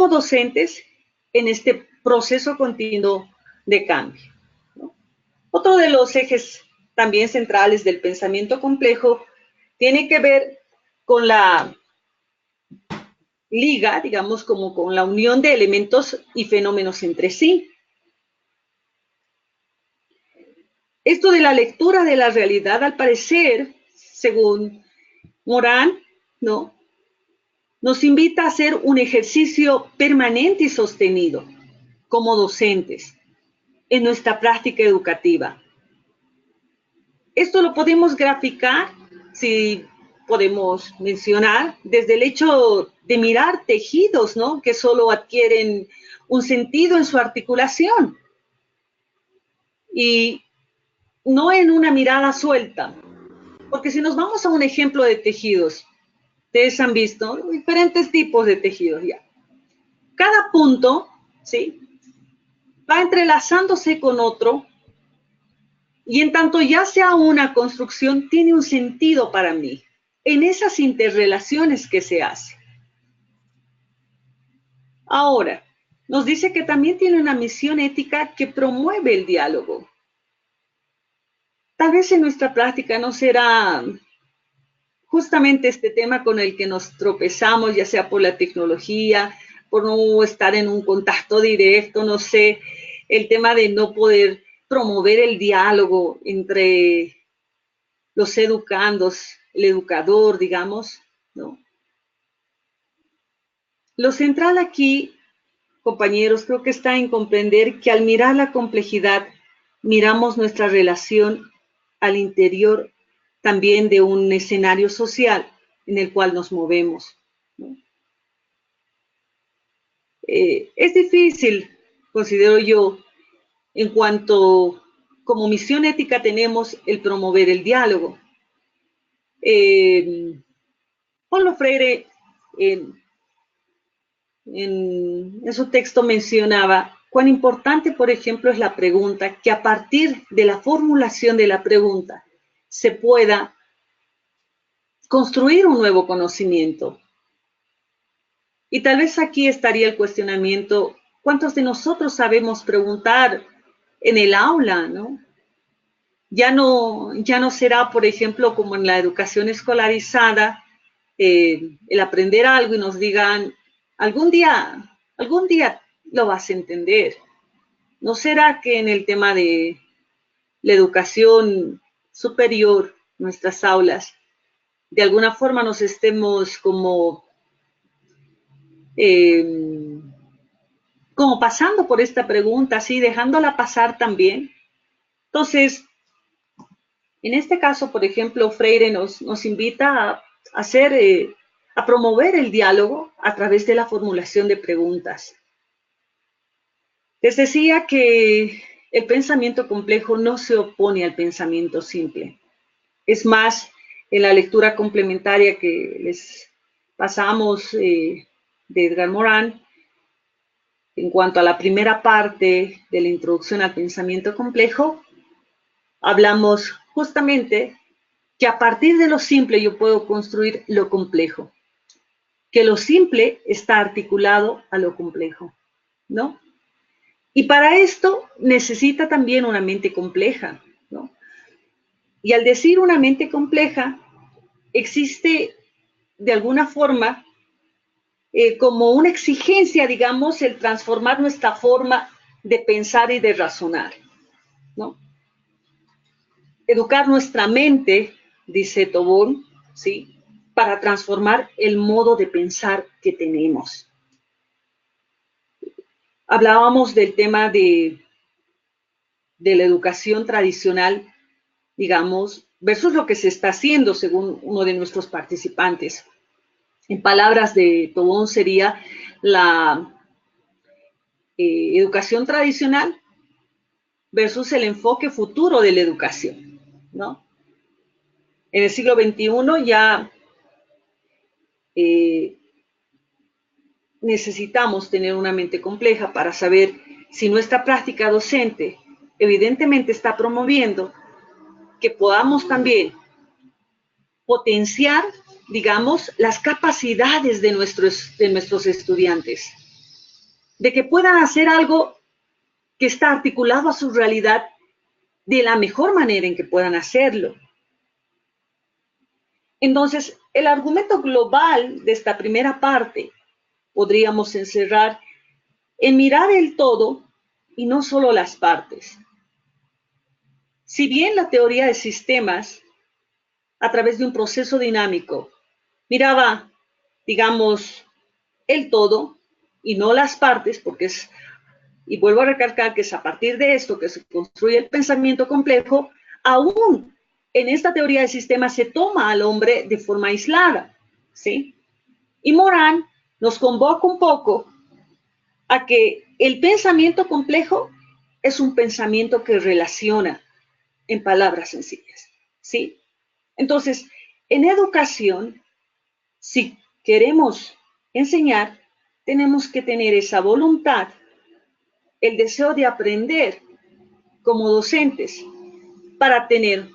docentes en este proceso continuo de cambio, ¿no? Otro de los ejes también centrales del pensamiento complejo tiene que ver con la liga, digamos, como con la unión de elementos y fenómenos entre sí. Esto de la lectura de la realidad, al parecer, según Morán, ¿no?, nos invita a hacer un ejercicio permanente y sostenido como docentes en nuestra práctica educativa. Esto lo podemos graficar, si podemos mencionar, desde el hecho de mirar tejidos, ¿no?, que solo adquieren un sentido en su articulación y no en una mirada suelta. Porque si nos vamos a un ejemplo de tejidos, ustedes han visto diferentes tipos de tejidos ya. Cada punto, ¿sí?, va entrelazándose con otro y en tanto ya sea una construcción, tiene un sentido para mí en esas interrelaciones que se hacen. Ahora, nos dice que también tiene una misión ética que promueve el diálogo. Tal vez en nuestra práctica no será justamente este tema con el que nos tropezamos, ya sea por la tecnología, por no estar en un contacto directo, no sé, el tema de no poder promover el diálogo entre los educandos, el educador, digamos, ¿no? Lo central aquí, compañeros, creo que está en comprender que al mirar la complejidad, miramos nuestra relación al interior también de un escenario social en el cual nos movemos, ¿no? Es difícil, considero yo, en cuanto como misión ética tenemos el promover el diálogo. Paulo Freire en su texto mencionaba cuán importante, por ejemplo, es la pregunta, que a partir de la formulación de la pregunta se pueda construir un nuevo conocimiento. Y tal vez aquí estaría el cuestionamiento, ¿cuántos de nosotros sabemos preguntar en el aula, no? Ya no será, por ejemplo, como en la educación escolarizada, el aprender algo y nos digan, algún día lo vas a entender. ¿No será que en el tema de la educación superior, nuestras aulas, de alguna forma nos estemos como pasando por esta pregunta, así, dejándola pasar también? Entonces, en este caso, por ejemplo, Freire nos invita a promover el diálogo a través de la formulación de preguntas. Les decía que el pensamiento complejo no se opone al pensamiento simple. Es más, en la lectura complementaria que les pasamos de Edgar Morin, en cuanto a la primera parte de la introducción al pensamiento complejo, hablamos justamente que a partir de lo simple yo puedo construir lo complejo. que lo simple está articulado a lo complejo, ¿no? Y para esto necesita también una mente compleja, ¿no? Y al decir una mente compleja, existe de alguna forma como una exigencia, digamos, el transformar nuestra forma de pensar y de razonar, ¿no? Educar nuestra mente, dice Tobón, ¿sí?, para transformar el modo de pensar que tenemos. Hablábamos del tema de la educación tradicional, digamos, versus lo que se está haciendo según uno de nuestros participantes. En palabras de Tobón sería la educación tradicional versus el enfoque futuro de la educación, ¿no? En el siglo XXI ya necesitamos tener una mente compleja para saber si nuestra práctica docente evidentemente está promoviendo que podamos también potenciar, digamos, las capacidades de nuestros estudiantes, de que puedan hacer algo que está articulado a su realidad de la mejor manera en que puedan hacerlo. Entonces, el argumento global de esta primera parte podríamos encerrar en mirar el todo y no solo las partes. Si bien la teoría de sistemas, a través de un proceso dinámico, miraba, digamos, el todo y no las partes, porque es, y vuelvo a recalcar que es a partir de esto que se construye el pensamiento complejo, aún en esta teoría de sistemas se toma al hombre de forma aislada, ¿sí? Y Morán nos convoca un poco a que el pensamiento complejo es un pensamiento que relaciona en palabras sencillas, ¿sí? Entonces, en educación, si queremos enseñar, tenemos que tener esa voluntad, el deseo de aprender como docentes, para tener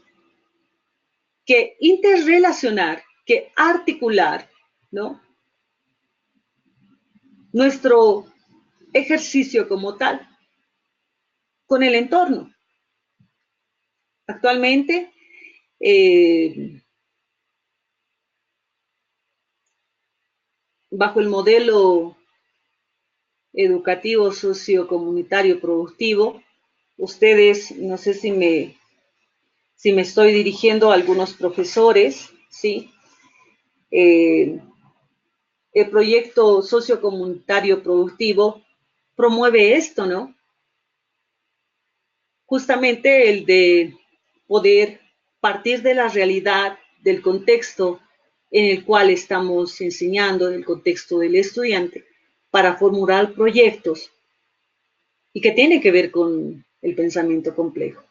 que interrelacionar, que articular, ¿no?, nuestro ejercicio como tal con el entorno. Actualmente, bajo el modelo educativo sociocomunitario productivo, ustedes, no sé si me estoy dirigiendo a algunos profesores, ¿sí? El proyecto sociocomunitario productivo promueve esto, ¿no? Justamente el de poder partir de la realidad, del contexto en el cual estamos enseñando, del contexto del estudiante, para formular proyectos y que tiene que ver con el pensamiento complejo.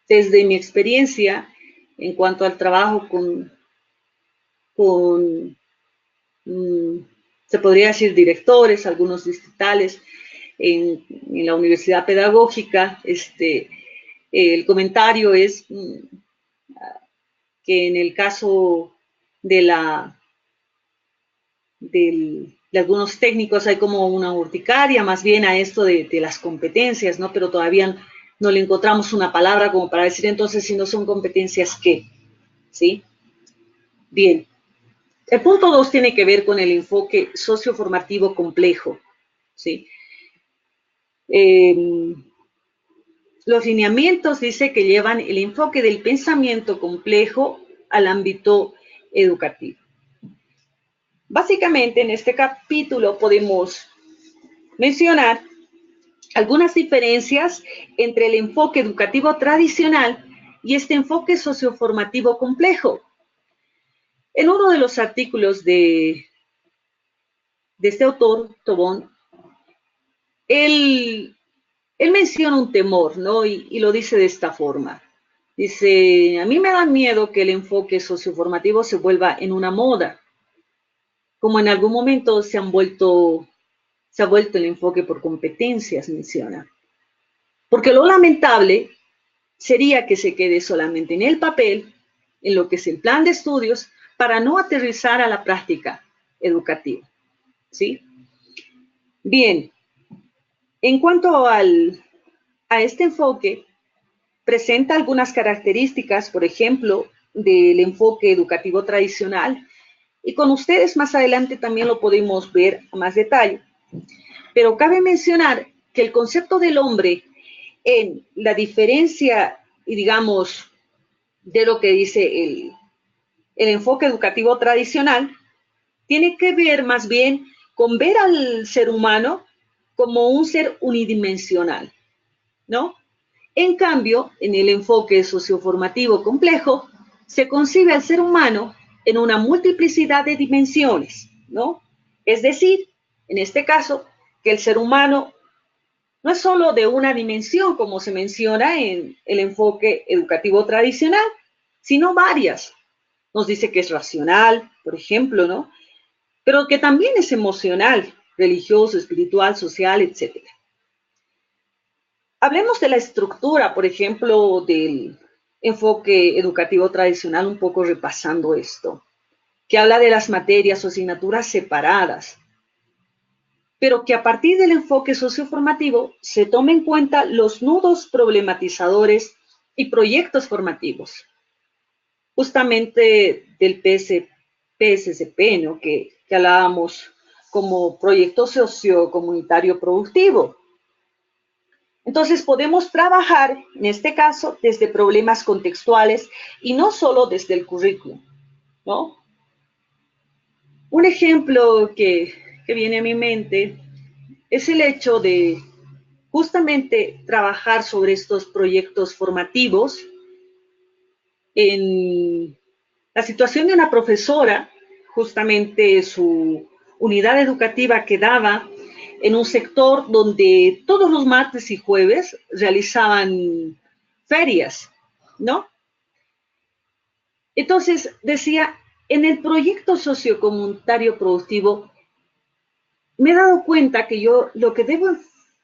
Desde mi experiencia en cuanto al trabajo se podría decir directores, algunos distritales, en la universidad pedagógica, el comentario es que en el caso de algunos técnicos hay como una urticaria más bien a esto de las competencias, ¿no? Pero todavía no le encontramos una palabra como para decir entonces si no son competencias, ¿qué? ¿Sí? Bien. El punto 2 tiene que ver con el enfoque socioformativo complejo, ¿sí? Los lineamientos dice que llevan el enfoque del pensamiento complejo al ámbito educativo. Básicamente en este capítulo podemos mencionar algunas diferencias entre el enfoque educativo tradicional y este enfoque socioformativo complejo. En uno de los artículos de este autor, Tobón, él menciona un temor, ¿no? Y lo dice de esta forma. Dice, a mí me da miedo que el enfoque socioformativo se vuelva en una moda, como en algún momento se ha vuelto el enfoque por competencias, menciona. Porque lo lamentable sería que se quede solamente en el papel, en lo que es el plan de estudios, para no aterrizar a la práctica, educativo, ¿sí? Bien, en cuanto a este enfoque, presenta algunas características, por ejemplo, del enfoque educativo tradicional, y con ustedes más adelante también lo podemos ver a más detalle. Pero cabe mencionar que el concepto del hombre en la diferencia, y digamos, de lo que dice el enfoque educativo tradicional, tiene que ver más bien con ver al ser humano como un ser unidimensional, ¿no? En cambio, en el enfoque socioformativo complejo, se concibe al ser humano en una multiplicidad de dimensiones, ¿no? Es decir, en este caso, que el ser humano no es solo de una dimensión, como se menciona en el enfoque educativo tradicional, sino varias. Nos dice que es racional, por ejemplo, ¿no? Pero que también es emocional, religioso, espiritual, social, etc. Hablemos de la estructura, por ejemplo, del enfoque educativo tradicional, un poco repasando esto, que habla de las materias o asignaturas separadas, pero que a partir del enfoque socioformativo se tomen en cuenta los nudos problematizadores y proyectos formativos, justamente del PSCP, ¿no? que hablábamos como proyecto sociocomunitario productivo. Entonces podemos trabajar, en este caso, desde problemas contextuales y no solo desde el currículum, ¿no? Un ejemplo que viene a mi mente es el hecho de justamente trabajar sobre estos proyectos formativos en la situación de una profesora, justamente su unidad educativa quedaba en un sector donde todos los martes y jueves realizaban ferias, ¿no? Entonces decía, en el proyecto sociocomunitario productivo, me he dado cuenta que yo lo que debo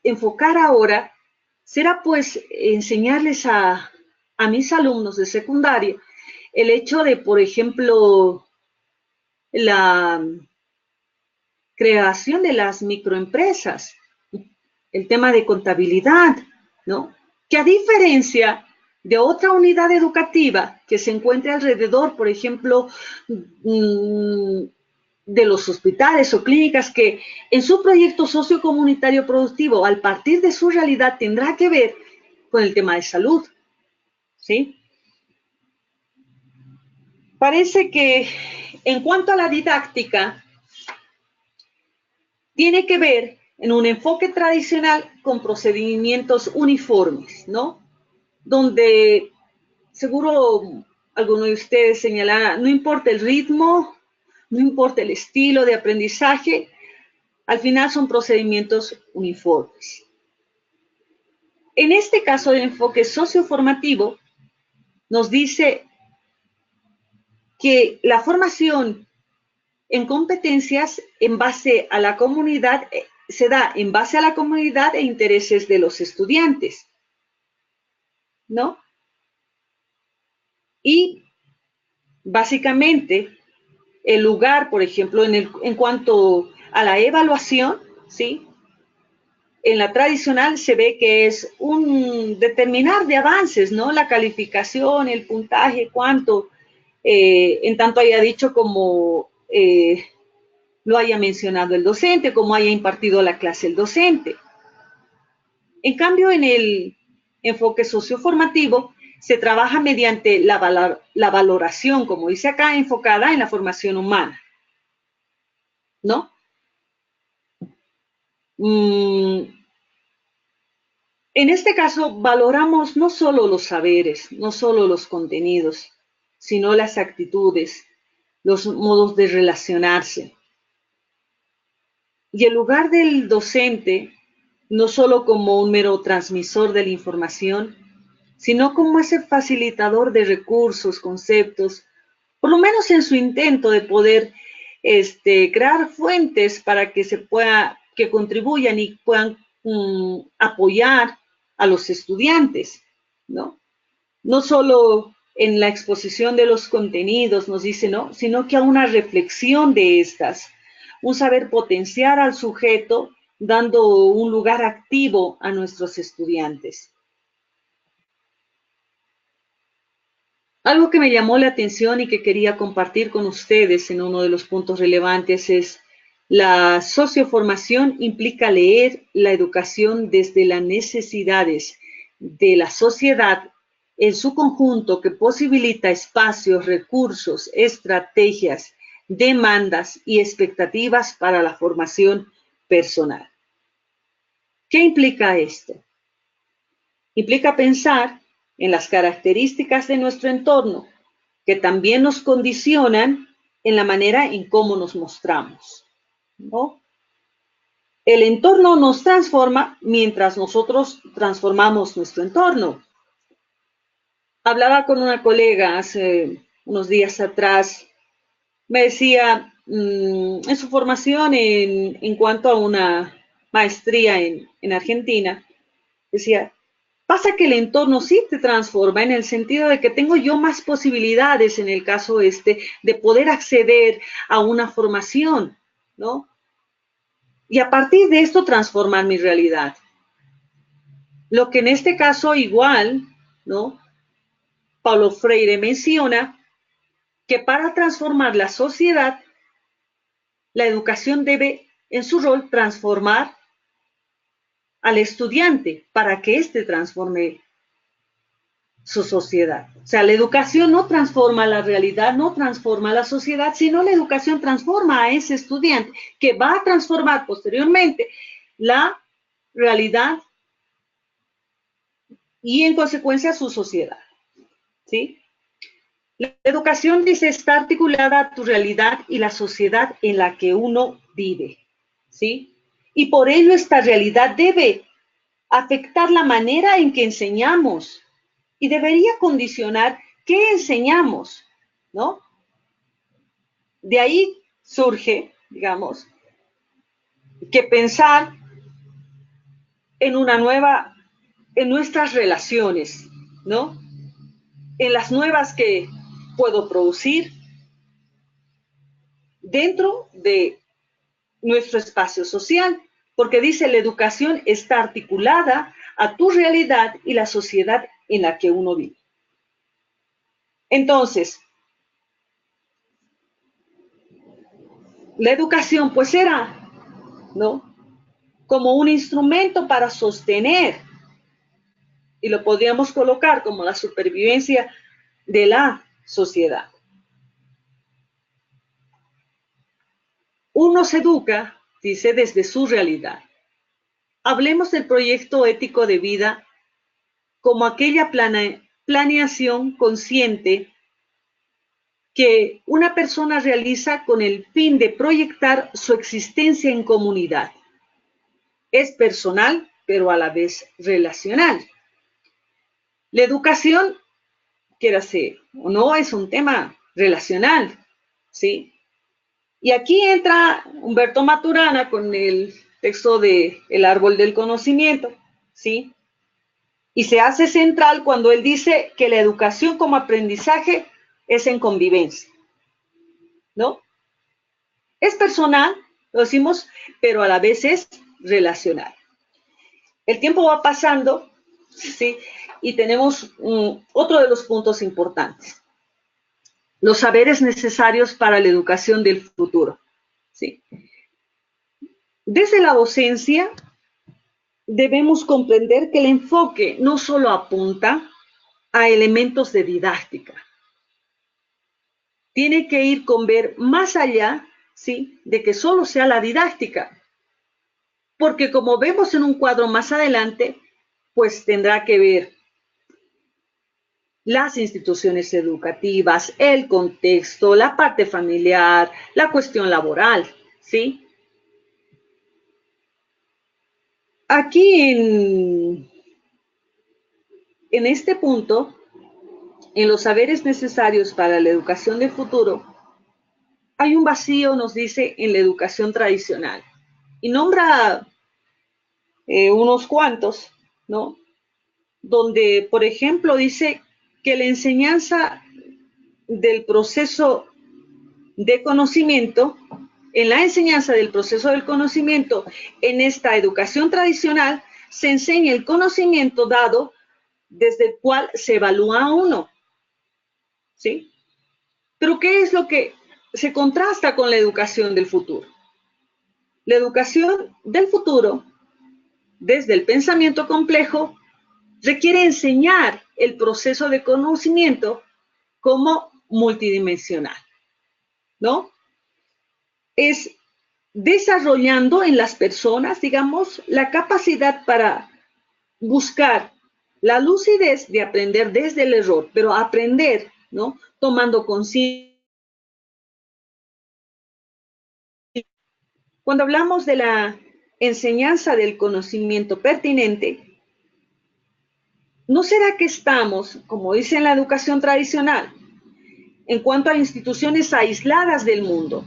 enfocar ahora será pues enseñarles a mis alumnos de secundaria el hecho de, por ejemplo, la creación de las microempresas, el tema de contabilidad, ¿no? Que a diferencia de otra unidad educativa que se encuentre alrededor, por ejemplo, de los hospitales o clínicas que en su proyecto sociocomunitario productivo, al partir de su realidad, tendrá que ver con el tema de salud, ¿sí? Parece que en cuanto a la didáctica, tiene que ver en un enfoque tradicional con procedimientos uniformes, ¿no? Donde seguro alguno de ustedes señalará, no importa el ritmo, no importa el estilo de aprendizaje, al final son procedimientos uniformes. En este caso del enfoque socioformativo, nos dice que la formación en competencias en base a la comunidad se da en base a la comunidad e intereses de los estudiantes, ¿no? Y básicamente el lugar, por ejemplo, en cuanto a la evaluación, ¿sí? En la tradicional se ve que es un determinar de avances, ¿no? La calificación, el puntaje, cuánto, en tanto haya dicho como lo haya mencionado el docente, como haya impartido la clase el docente. En cambio, en el enfoque socioformativo, se trabaja mediante la valoración, como dice acá, enfocada en la formación humana, ¿no? En este caso, valoramos no solo los saberes, no solo los contenidos, sino las actitudes, los modos de relacionarse. Y el lugar del docente, no solo como un mero transmisor de la información, sino como ese facilitador de recursos, conceptos, por lo menos en su intento de poder crear fuentes para que que contribuyan y puedan apoyar a los estudiantes, ¿no? No solo en la exposición de los contenidos nos dice, ¿no? Sino que a una reflexión de estas, un saber potenciar al sujeto, dando un lugar activo a nuestros estudiantes. Algo que me llamó la atención y que quería compartir con ustedes en uno de los puntos relevantes es la socioformación implica leer la educación desde las necesidades de la sociedad en su conjunto que posibilita espacios, recursos, estrategias, demandas y expectativas para la formación personal. ¿Qué implica esto? Implica pensar en las características de nuestro entorno, que también nos condicionan en la manera en cómo nos mostramos, ¿no? El entorno nos transforma mientras nosotros transformamos nuestro entorno. Hablaba con una colega hace unos días atrás, me decía, en su formación en cuanto a una maestría en Argentina, decía, pasa que el entorno sí te transforma en el sentido de que tengo yo más posibilidades en el caso de poder acceder a una formación, ¿no? Y a partir de esto transformar mi realidad. Lo que en este caso igual, ¿no? Paulo Freire menciona que para transformar la sociedad, la educación debe, en su rol, transformar al estudiante para que éste transforme su sociedad. O sea, la educación no transforma la realidad, no transforma la sociedad, sino la educación transforma a ese estudiante que va a transformar posteriormente la realidad y en consecuencia su sociedad. ¿Sí? La educación, dice, está articulada a tu realidad y la sociedad en la que uno vive. ¿Sí? Y por ello esta realidad debe afectar la manera en que enseñamos y debería condicionar qué enseñamos, ¿no? De ahí surge, digamos, que pensar en en nuestras relaciones, ¿no? En las nuevas que puedo producir dentro de nuestro espacio social, porque dice la educación está articulada a tu realidad y la sociedad en la que uno vive. Entonces, la educación pues era, ¿no? Como un instrumento para sostener, y lo podríamos colocar como la supervivencia de la sociedad. Uno se educa, dice, desde su realidad. Hablemos del proyecto ético de vida como aquella planeación consciente que una persona realiza con el fin de proyectar su existencia en comunidad. Es personal, pero a la vez relacional. La educación, quiérase o no, es un tema relacional, ¿sí? Y aquí entra Humberto Maturana con el texto de El árbol del conocimiento, ¿sí? Y se hace central cuando él dice que la educación como aprendizaje es en convivencia, ¿no? Es personal, lo decimos, pero a la vez es relacional. El tiempo va pasando, ¿sí? Y tenemos otro de los puntos importantes. Los saberes necesarios para la educación del futuro, ¿sí? Desde la docencia, debemos comprender que el enfoque no solo apunta a elementos de didáctica, tiene que ir con ver más allá, ¿sí? De que solo sea la didáctica, porque como vemos en un cuadro más adelante, pues tendrá que ver las instituciones educativas, el contexto, la parte familiar, la cuestión laboral, ¿sí? Aquí en este punto, en los saberes necesarios para la educación del futuro, hay un vacío, nos dice, en la educación tradicional. Y nombra unos cuantos, ¿no? Donde, por ejemplo, dice que la enseñanza del proceso de conocimiento en la enseñanza del proceso del conocimiento, en esta educación tradicional, se enseña el conocimiento dado desde el cual se evalúa a uno, ¿sí? Pero ¿qué es lo que se contrasta con la educación del futuro? La educación del futuro, desde el pensamiento complejo, requiere enseñar el proceso de conocimiento como multidimensional, ¿no? Es desarrollando en las personas, digamos, la capacidad para buscar la lucidez de aprender desde el error, pero aprender, ¿no? Tomando conciencia. Cuando hablamos de la enseñanza del conocimiento pertinente, ¿no será que estamos, como dice en la educación tradicional, en cuanto a instituciones aisladas del mundo?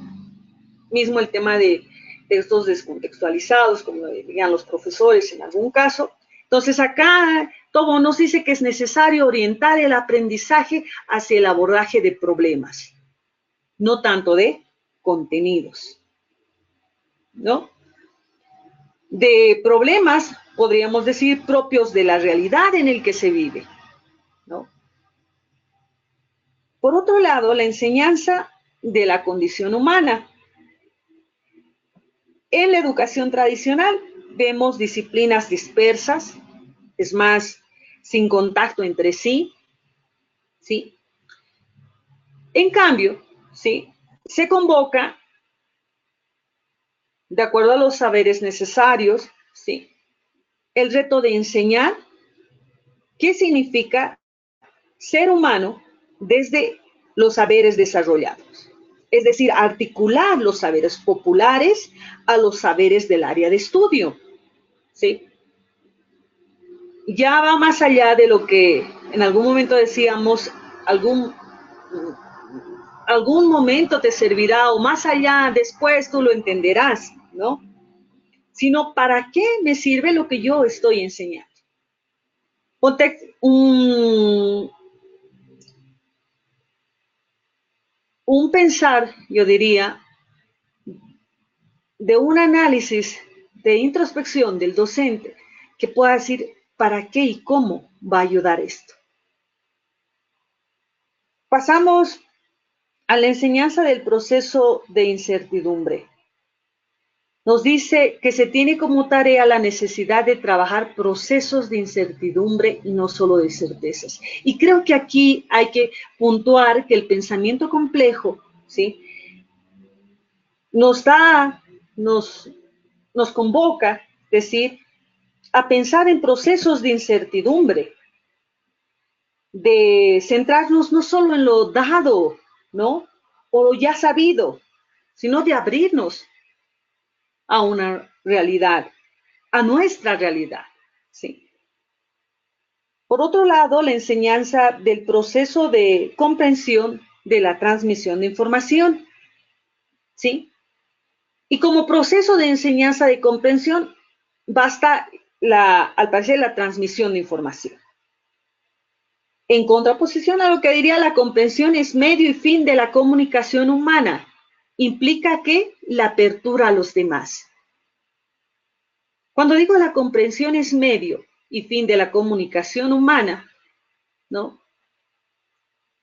Mismo el tema de textos descontextualizados, como dirían los profesores en algún caso. Entonces acá Tobón nos dice que es necesario orientar el aprendizaje hacia el abordaje de problemas, no tanto de contenidos, ¿no? De problemas, podríamos decir, propios de la realidad en el que se vive, ¿no? Por otro lado, la enseñanza de la condición humana. En la educación tradicional vemos disciplinas dispersas, es más, sin contacto entre sí, ¿sí? En cambio, ¿sí? Se convoca, de acuerdo a los saberes necesarios, ¿sí? El reto de enseñar qué significa ser humano desde los saberes desarrollados. Es decir, articular los saberes populares a los saberes del área de estudio, ¿sí? Ya va más allá de lo que en algún momento decíamos, algún momento te servirá o más allá después tú lo entenderás, ¿no? Sino, ¿para qué me sirve lo que yo estoy enseñando? Ponte un pensar, yo diría, de un análisis de introspección del docente que pueda decir para qué y cómo va a ayudar esto. Pasamos a la enseñanza del proceso de incertidumbre. Nos dice que se tiene como tarea la necesidad de trabajar procesos de incertidumbre y no solo de certezas. Y creo que aquí hay que puntuar que el pensamiento complejo, ¿sí? Nos convoca, es decir, a pensar en procesos de incertidumbre, de centrarnos no solo en lo dado, ¿no? O lo ya sabido, sino de abrirnos a una realidad, a nuestra realidad, ¿sí? Por otro lado, la enseñanza del proceso de comprensión de la transmisión de información, ¿sí? Y como proceso de enseñanza de comprensión, basta, al parecer, la transmisión de información. En contraposición a lo que diría la comprensión es medio y fin de la comunicación humana, implica que la apertura a los demás. Cuando digo la comprensión es medio y fin de la comunicación humana, ¿no?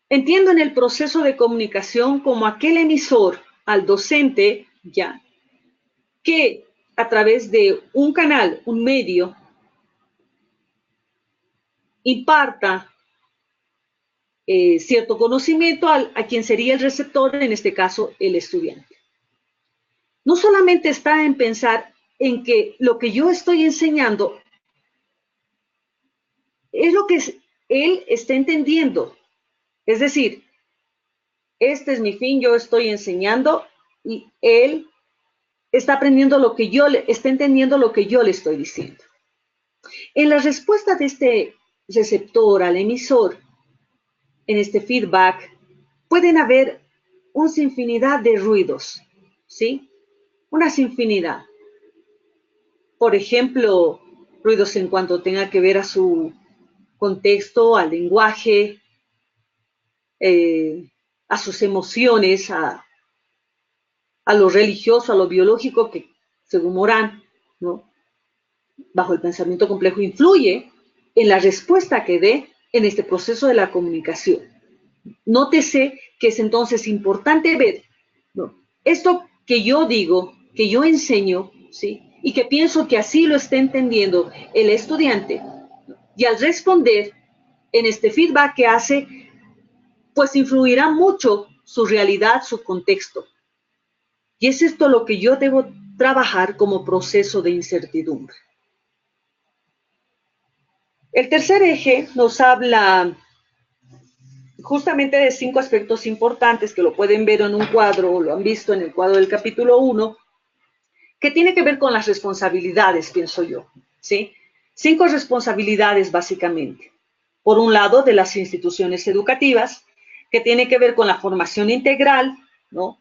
Entiendo en el proceso de comunicación como aquel emisor al docente, ya, que a través de un canal, un medio, imparta cierto conocimiento a quien sería el receptor, en este caso el estudiante. No solamente está en pensar en que lo que yo estoy enseñando es lo que él está entendiendo. Es decir, este es mi fin, yo estoy enseñando y él está aprendiendo lo que está entendiendo lo que yo le estoy diciendo. En la respuesta de este receptor al emisor, en este feedback, pueden haber una infinidad de ruidos, ¿sí? Una infinidad. Por ejemplo, ruidos en cuanto tenga que ver a su contexto, al lenguaje, a sus emociones, a lo religioso, a lo biológico, que según Morán, ¿no?, bajo el pensamiento complejo, influye en la respuesta que dé en este proceso de la comunicación. Nótese que es entonces importante ver, ¿no?, esto que yo digo, que yo enseño, ¿sí?, y que pienso que así lo está entendiendo el estudiante, y al responder en este feedback que hace, pues influirá mucho su realidad, su contexto. Y es esto lo que yo debo trabajar como proceso de incertidumbre. El tercer eje nos habla justamente de 5 aspectos importantes que lo pueden ver en un cuadro, o lo han visto en el cuadro del capítulo 1, que tiene que ver con las responsabilidades, pienso yo, ¿sí? 5 responsabilidades básicamente. Por un lado, de las instituciones educativas, que tiene que ver con la formación integral, ¿no?,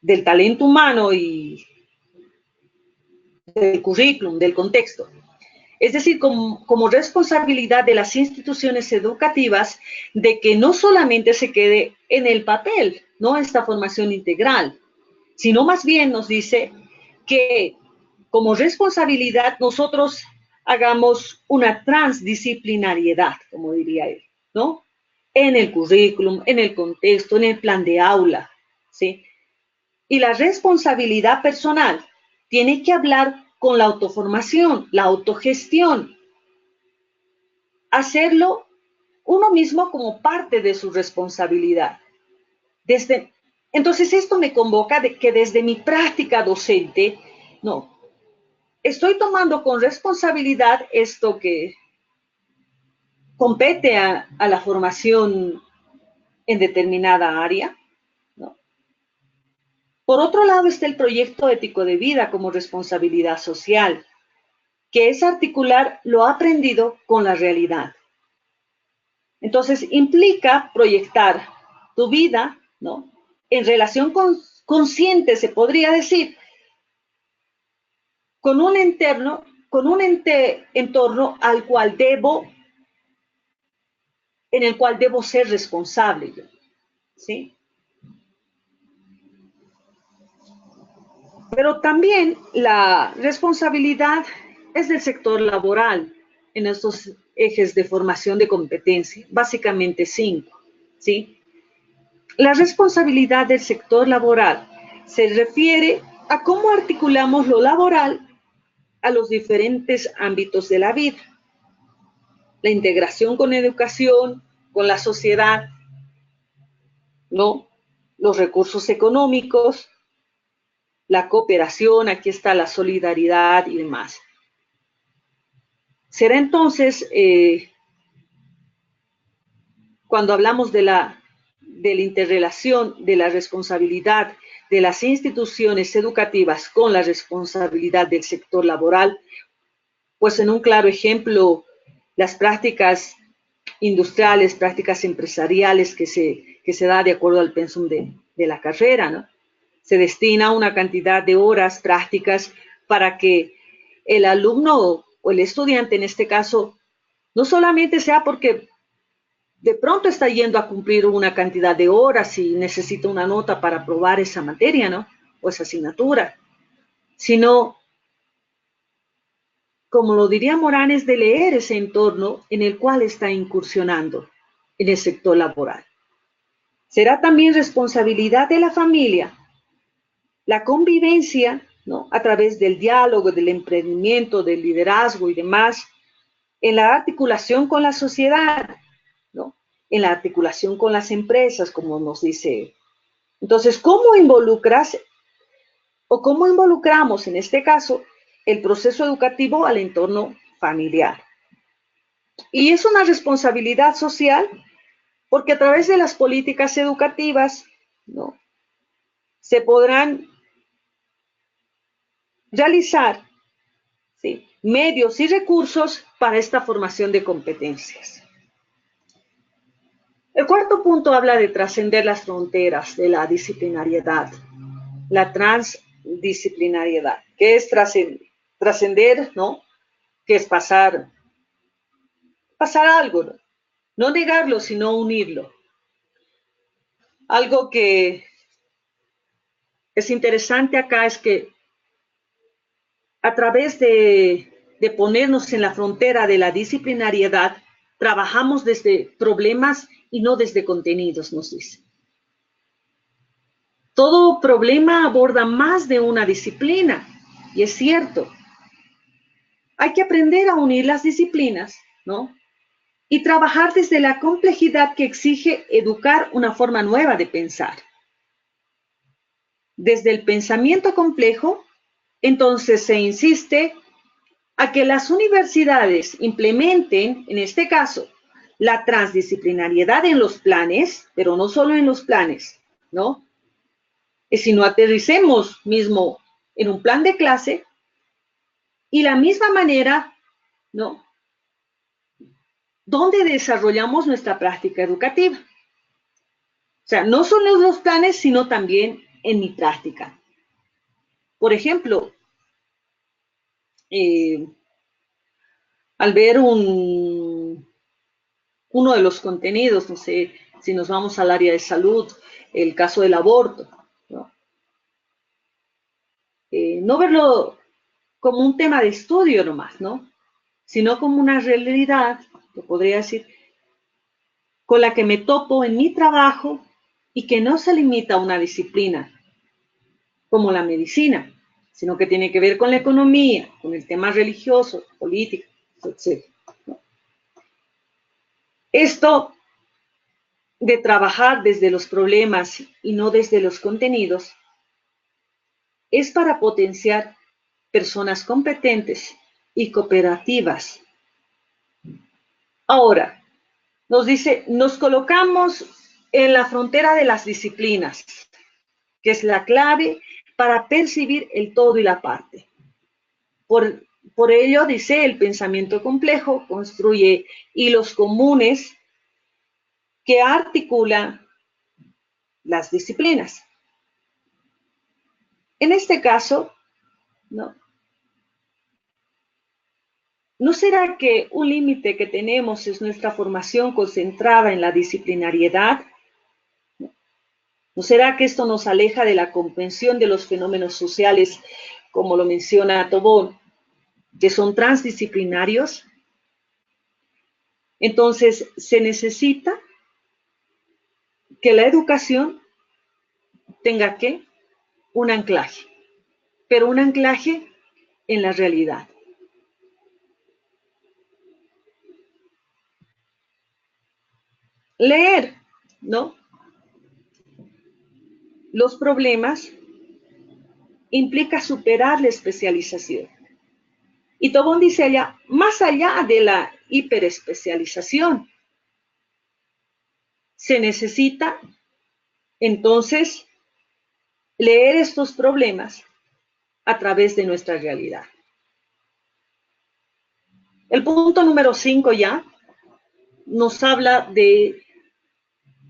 del talento humano y del currículum, del contexto. Es decir, como responsabilidad de las instituciones educativas de que no solamente se quede en el papel, ¿no?, esta formación integral, sino más bien nos dice que como responsabilidad nosotros hagamos una transdisciplinariedad, como diría él, ¿no?, en el currículum, en el contexto, en el plan de aula, ¿sí? Y la responsabilidad personal tiene que hablar con la autoformación, la autogestión, hacerlo uno mismo como parte de su responsabilidad. Entonces esto me convoca de que desde mi práctica docente, no, estoy tomando con responsabilidad esto que compete a la formación en determinada área, ¿no? Por otro lado está el proyecto ético de vida como responsabilidad social, que es articular lo aprendido con la realidad. Entonces implica proyectar tu vida, ¿no?, en relación consciente, se podría decir, con un entorno en el cual debo ser responsable yo, ¿sí? Pero también la responsabilidad es del sector laboral en estos ejes de formación de competencia, básicamente 5, ¿sí? La responsabilidad del sector laboral se refiere a cómo articulamos lo laboral a los diferentes ámbitos de la vida. La integración con educación, con la sociedad, ¿no?, los recursos económicos, la cooperación, aquí está la solidaridad y demás. Será entonces, cuando hablamos de la interrelación, de la responsabilidad de las instituciones educativas con la responsabilidad del sector laboral, pues en un claro ejemplo, las prácticas industriales, prácticas empresariales que se da de acuerdo al pensum de la carrera, ¿no? Se destina una cantidad de horas prácticas para que el alumno o el estudiante en este caso no solamente sea porque de pronto está yendo a cumplir una cantidad de horas y necesita una nota para aprobar esa materia, ¿no?, o esa asignatura, sino, como lo diría Morán, es de leer ese entorno en el cual está incursionando en el sector laboral. Será también responsabilidad de la familia la convivencia, ¿no?, a través del diálogo, del emprendimiento, del liderazgo y demás, en la articulación con la sociedad, ¿no?, en la articulación con las empresas, como nos dice. Entonces, ¿cómo involucras o cómo involucramos en este caso el proceso educativo al entorno familiar? Y es una responsabilidad social porque a través de las políticas educativas, ¿no?, se podrán realizar, ¿sí?, medios y recursos para esta formación de competencias. El cuarto punto habla de trascender las fronteras de la disciplinariedad, la transdisciplinariedad, que es trascender, ¿no?, que es pasar algo, ¿no?, no negarlo, sino unirlo. Algo que es interesante acá es que a través de ponernos en la frontera de la disciplinariedad, trabajamos desde problemas y no desde contenidos, nos dice. Todo problema aborda más de una disciplina, y es cierto. Hay que aprender a unir las disciplinas, ¿no? Y trabajar desde la complejidad que exige educar una forma nueva de pensar. Desde el pensamiento complejo, entonces se insiste a que las universidades implementen, en este caso, la transdisciplinariedad en los planes, pero no solo en los planes, ¿no? Y si no aterricemos mismo en un plan de clase y la misma manera, ¿no? Donde desarrollamos nuestra práctica educativa. O sea, no solo en los planes, sino también en mi práctica. Por ejemplo, al ver uno de los contenidos, no sé, si nos vamos al área de salud, el caso del aborto, ¿no? No verlo como un tema de estudio nomás, ¿no? Sino como una realidad, lo podría decir, con la que me topo en mi trabajo y que no se limita a una disciplina como la medicina, sino que tiene que ver con la economía, con el tema religioso, político, etc. Esto de trabajar desde los problemas y no desde los contenidos es para potenciar personas competentes y cooperativas. Ahora, nos dice, nos colocamos en la frontera de las disciplinas, que es la clave para percibir el todo y la parte. Por ello, dice, el pensamiento complejo construye hilos comunes que articulan las disciplinas. En este caso, ¿no será que un límite que tenemos es nuestra formación concentrada en la disciplinariedad? ¿No será que esto nos aleja de la comprensión de los fenómenos sociales, como lo menciona Tobón, que son transdisciplinarios? Entonces, se necesita que la educación tenga ¿qué? Un anclaje, pero un anclaje en la realidad. Leer, ¿no? Los problemas implica superar la especialización. Y Tobón dice allá, más allá de la hiperespecialización, se necesita entonces leer estos problemas a través de nuestra realidad. El punto número 5 ya nos habla de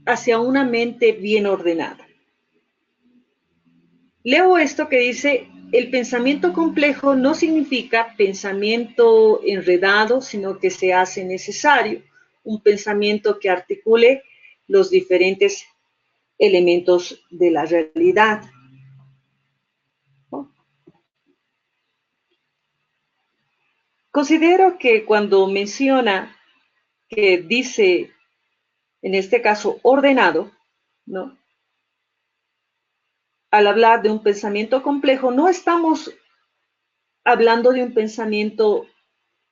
hacia una mente bien ordenada. Leo esto que dice, el pensamiento complejo no significa pensamiento enredado, sino que se hace necesario un pensamiento que articule los diferentes elementos de la realidad. ¿No? Considero que cuando menciona que dice, en este caso, ordenado, ¿no? Al hablar de un pensamiento complejo, no estamos hablando de un pensamiento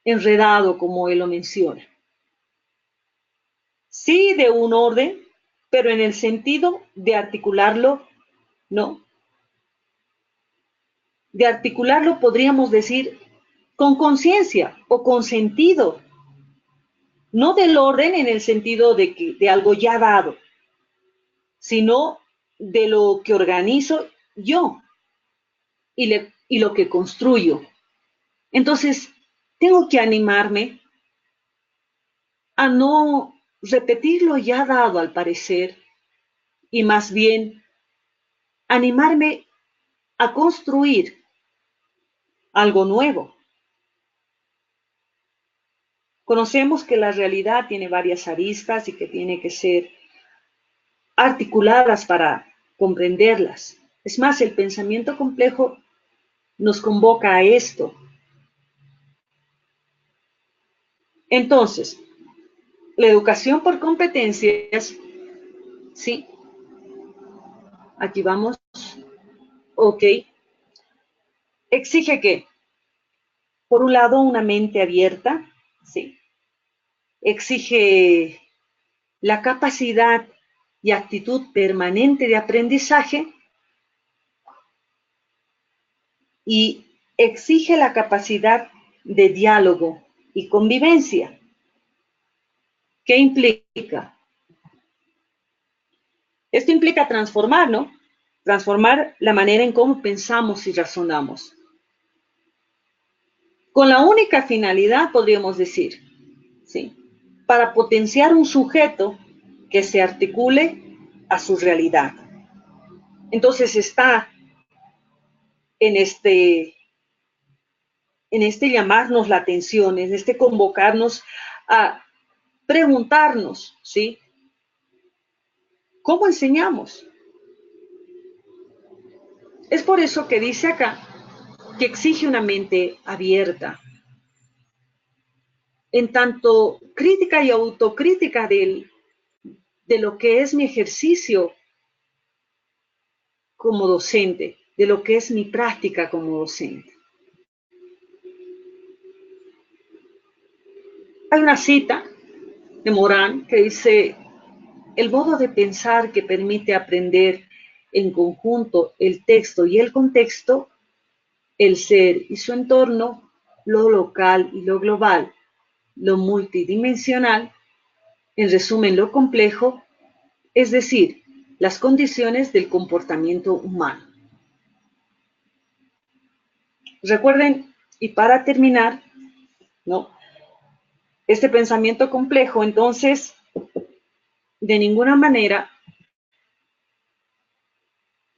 enredado, como él lo menciona. Sí, de un orden, pero en el sentido de articularlo, ¿no? De articularlo podríamos decir con conciencia o con sentido, no del orden en el sentido de algo ya dado, sino de lo que organizo yo y lo que construyo. Entonces, tengo que animarme a no repetir lo ya dado al parecer y más bien animarme a construir algo nuevo. Conocemos que la realidad tiene varias aristas y que tiene que ser articuladas para comprenderlas. Es más, el pensamiento complejo nos convoca a esto. Entonces, la educación por competencias, ¿sí? Aquí vamos, ok. Exige que, por un lado, una mente abierta, ¿sí? Exige la capacidad y actitud permanente de aprendizaje y exige la capacidad de diálogo y convivencia. ¿Qué implica? Esto implica transformar, ¿no? Transformar la manera en cómo pensamos y razonamos. Con la única finalidad, podríamos decir, ¿sí? Para potenciar un sujeto que se articule a su realidad. Entonces está en este llamarnos la atención, en este convocarnos a preguntarnos, ¿sí? ¿Cómo enseñamos? Es por eso que dice acá que exige una mente abierta, en tanto crítica y autocrítica de lo que es mi ejercicio como docente, de lo que es mi práctica como docente. Hay una cita de Morán que dice: el modo de pensar que permite aprender en conjunto el texto y el contexto, el ser y su entorno, lo local y lo global, lo multidimensional, en resumen lo complejo, es decir, las condiciones del comportamiento humano. Recuerden, y para terminar, ¿no? Este pensamiento complejo, entonces, de ninguna manera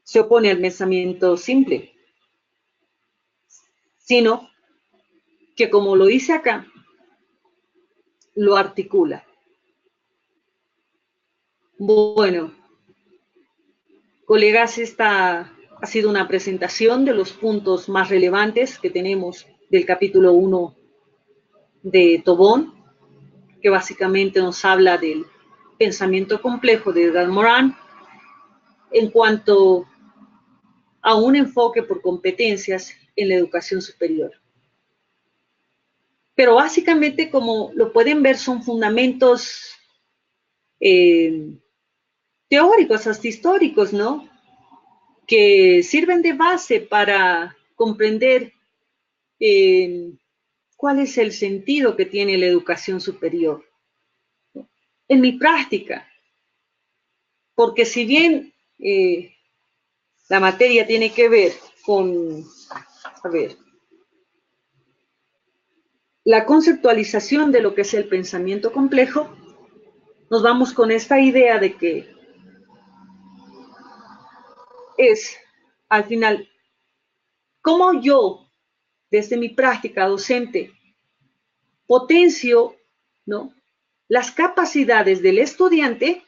se opone al pensamiento simple, sino que, como lo dice acá, lo articula. Bueno, colegas, esta ha sido una presentación de los puntos más relevantes que tenemos del capítulo 1 de Tobón, que básicamente nos habla del pensamiento complejo de Edgar Morin en cuanto a un enfoque por competencias en la educación superior. Pero básicamente, como lo pueden ver, son fundamentos teóricos, hasta históricos, ¿no? Que sirven de base para comprender cuál es el sentido que tiene la educación superior. En mi práctica, porque si bien la materia tiene que ver con, la conceptualización de lo que es el pensamiento complejo, nos vamos con esta idea de que es, al final, cómo yo, desde mi práctica docente, potencio, ¿no?, las capacidades del estudiante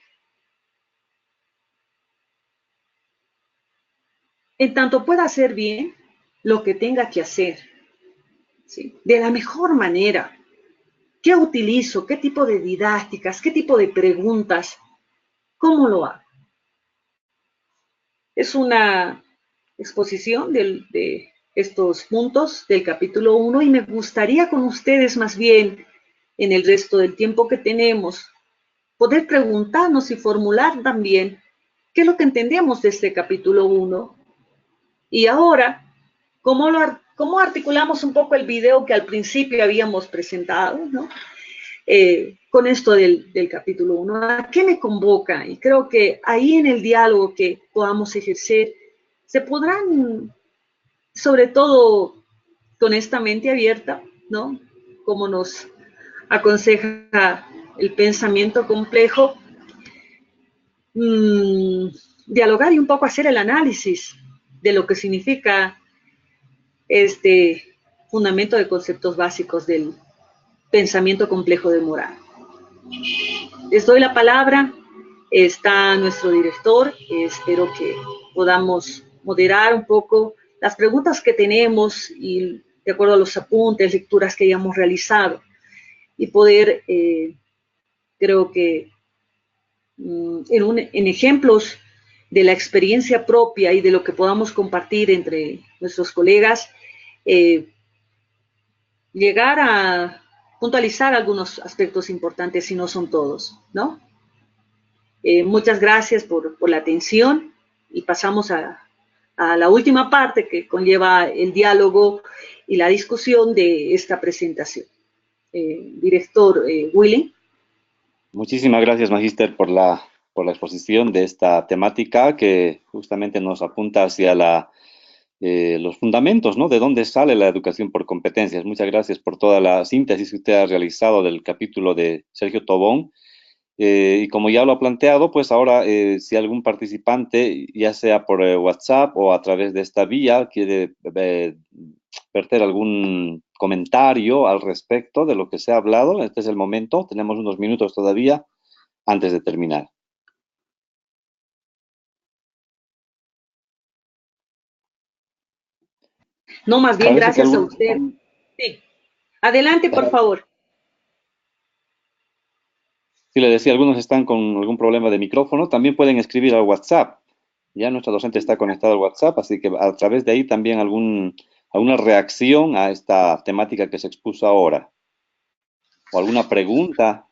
en tanto pueda hacer bien lo que tenga que hacer, ¿sí?, de la mejor manera. ¿Qué utilizo? ¿Qué tipo de didácticas? ¿Qué tipo de preguntas? ¿Cómo lo hago? Es una exposición de estos puntos del capítulo 1 y me gustaría con ustedes, más bien en el resto del tiempo que tenemos, poder preguntarnos y formular también qué es lo que entendemos de este capítulo 1 y ahora cómo articulamos un poco el video que al principio habíamos presentado, ¿no? Con esto del capítulo 1. ¿A qué me convoca? Y creo que ahí en el diálogo que podamos ejercer, se podrán, sobre todo con esta mente abierta, ¿no?, como nos aconseja el pensamiento complejo, dialogar y un poco hacer el análisis de lo que significa este fundamento de conceptos básicos del pensamiento complejo de Morin. Les doy la palabra, está nuestro director, espero que podamos moderar un poco las preguntas que tenemos y de acuerdo a los apuntes, lecturas que hayamos realizado y poder, creo que en ejemplos de la experiencia propia y de lo que podamos compartir entre nuestros colegas, llegar a puntualizar algunos aspectos importantes, si no son todos, ¿no? Muchas gracias por la atención y pasamos a la última parte que conlleva el diálogo y la discusión de esta presentación. Director Willy. Muchísimas gracias, Magíster, por la exposición de esta temática que justamente nos apunta hacia los fundamentos, ¿no? De dónde sale la educación por competencias. Muchas gracias por toda la síntesis que usted ha realizado del capítulo de Sergio Tobón. Y como ya lo ha planteado, pues ahora si algún participante, ya sea por WhatsApp o a través de esta vía, quiere verter algún comentario al respecto de lo que se ha hablado, este es el momento, tenemos unos minutos todavía antes de terminar. No, más bien, Parece que gracias a usted. Sí. Adelante, por favor. Sí, le decía, algunos están con algún problema de micrófono, también pueden escribir al WhatsApp. Ya nuestra docente está conectada al WhatsApp, así que a través de ahí también alguna reacción a esta temática que se expuso ahora. O alguna pregunta.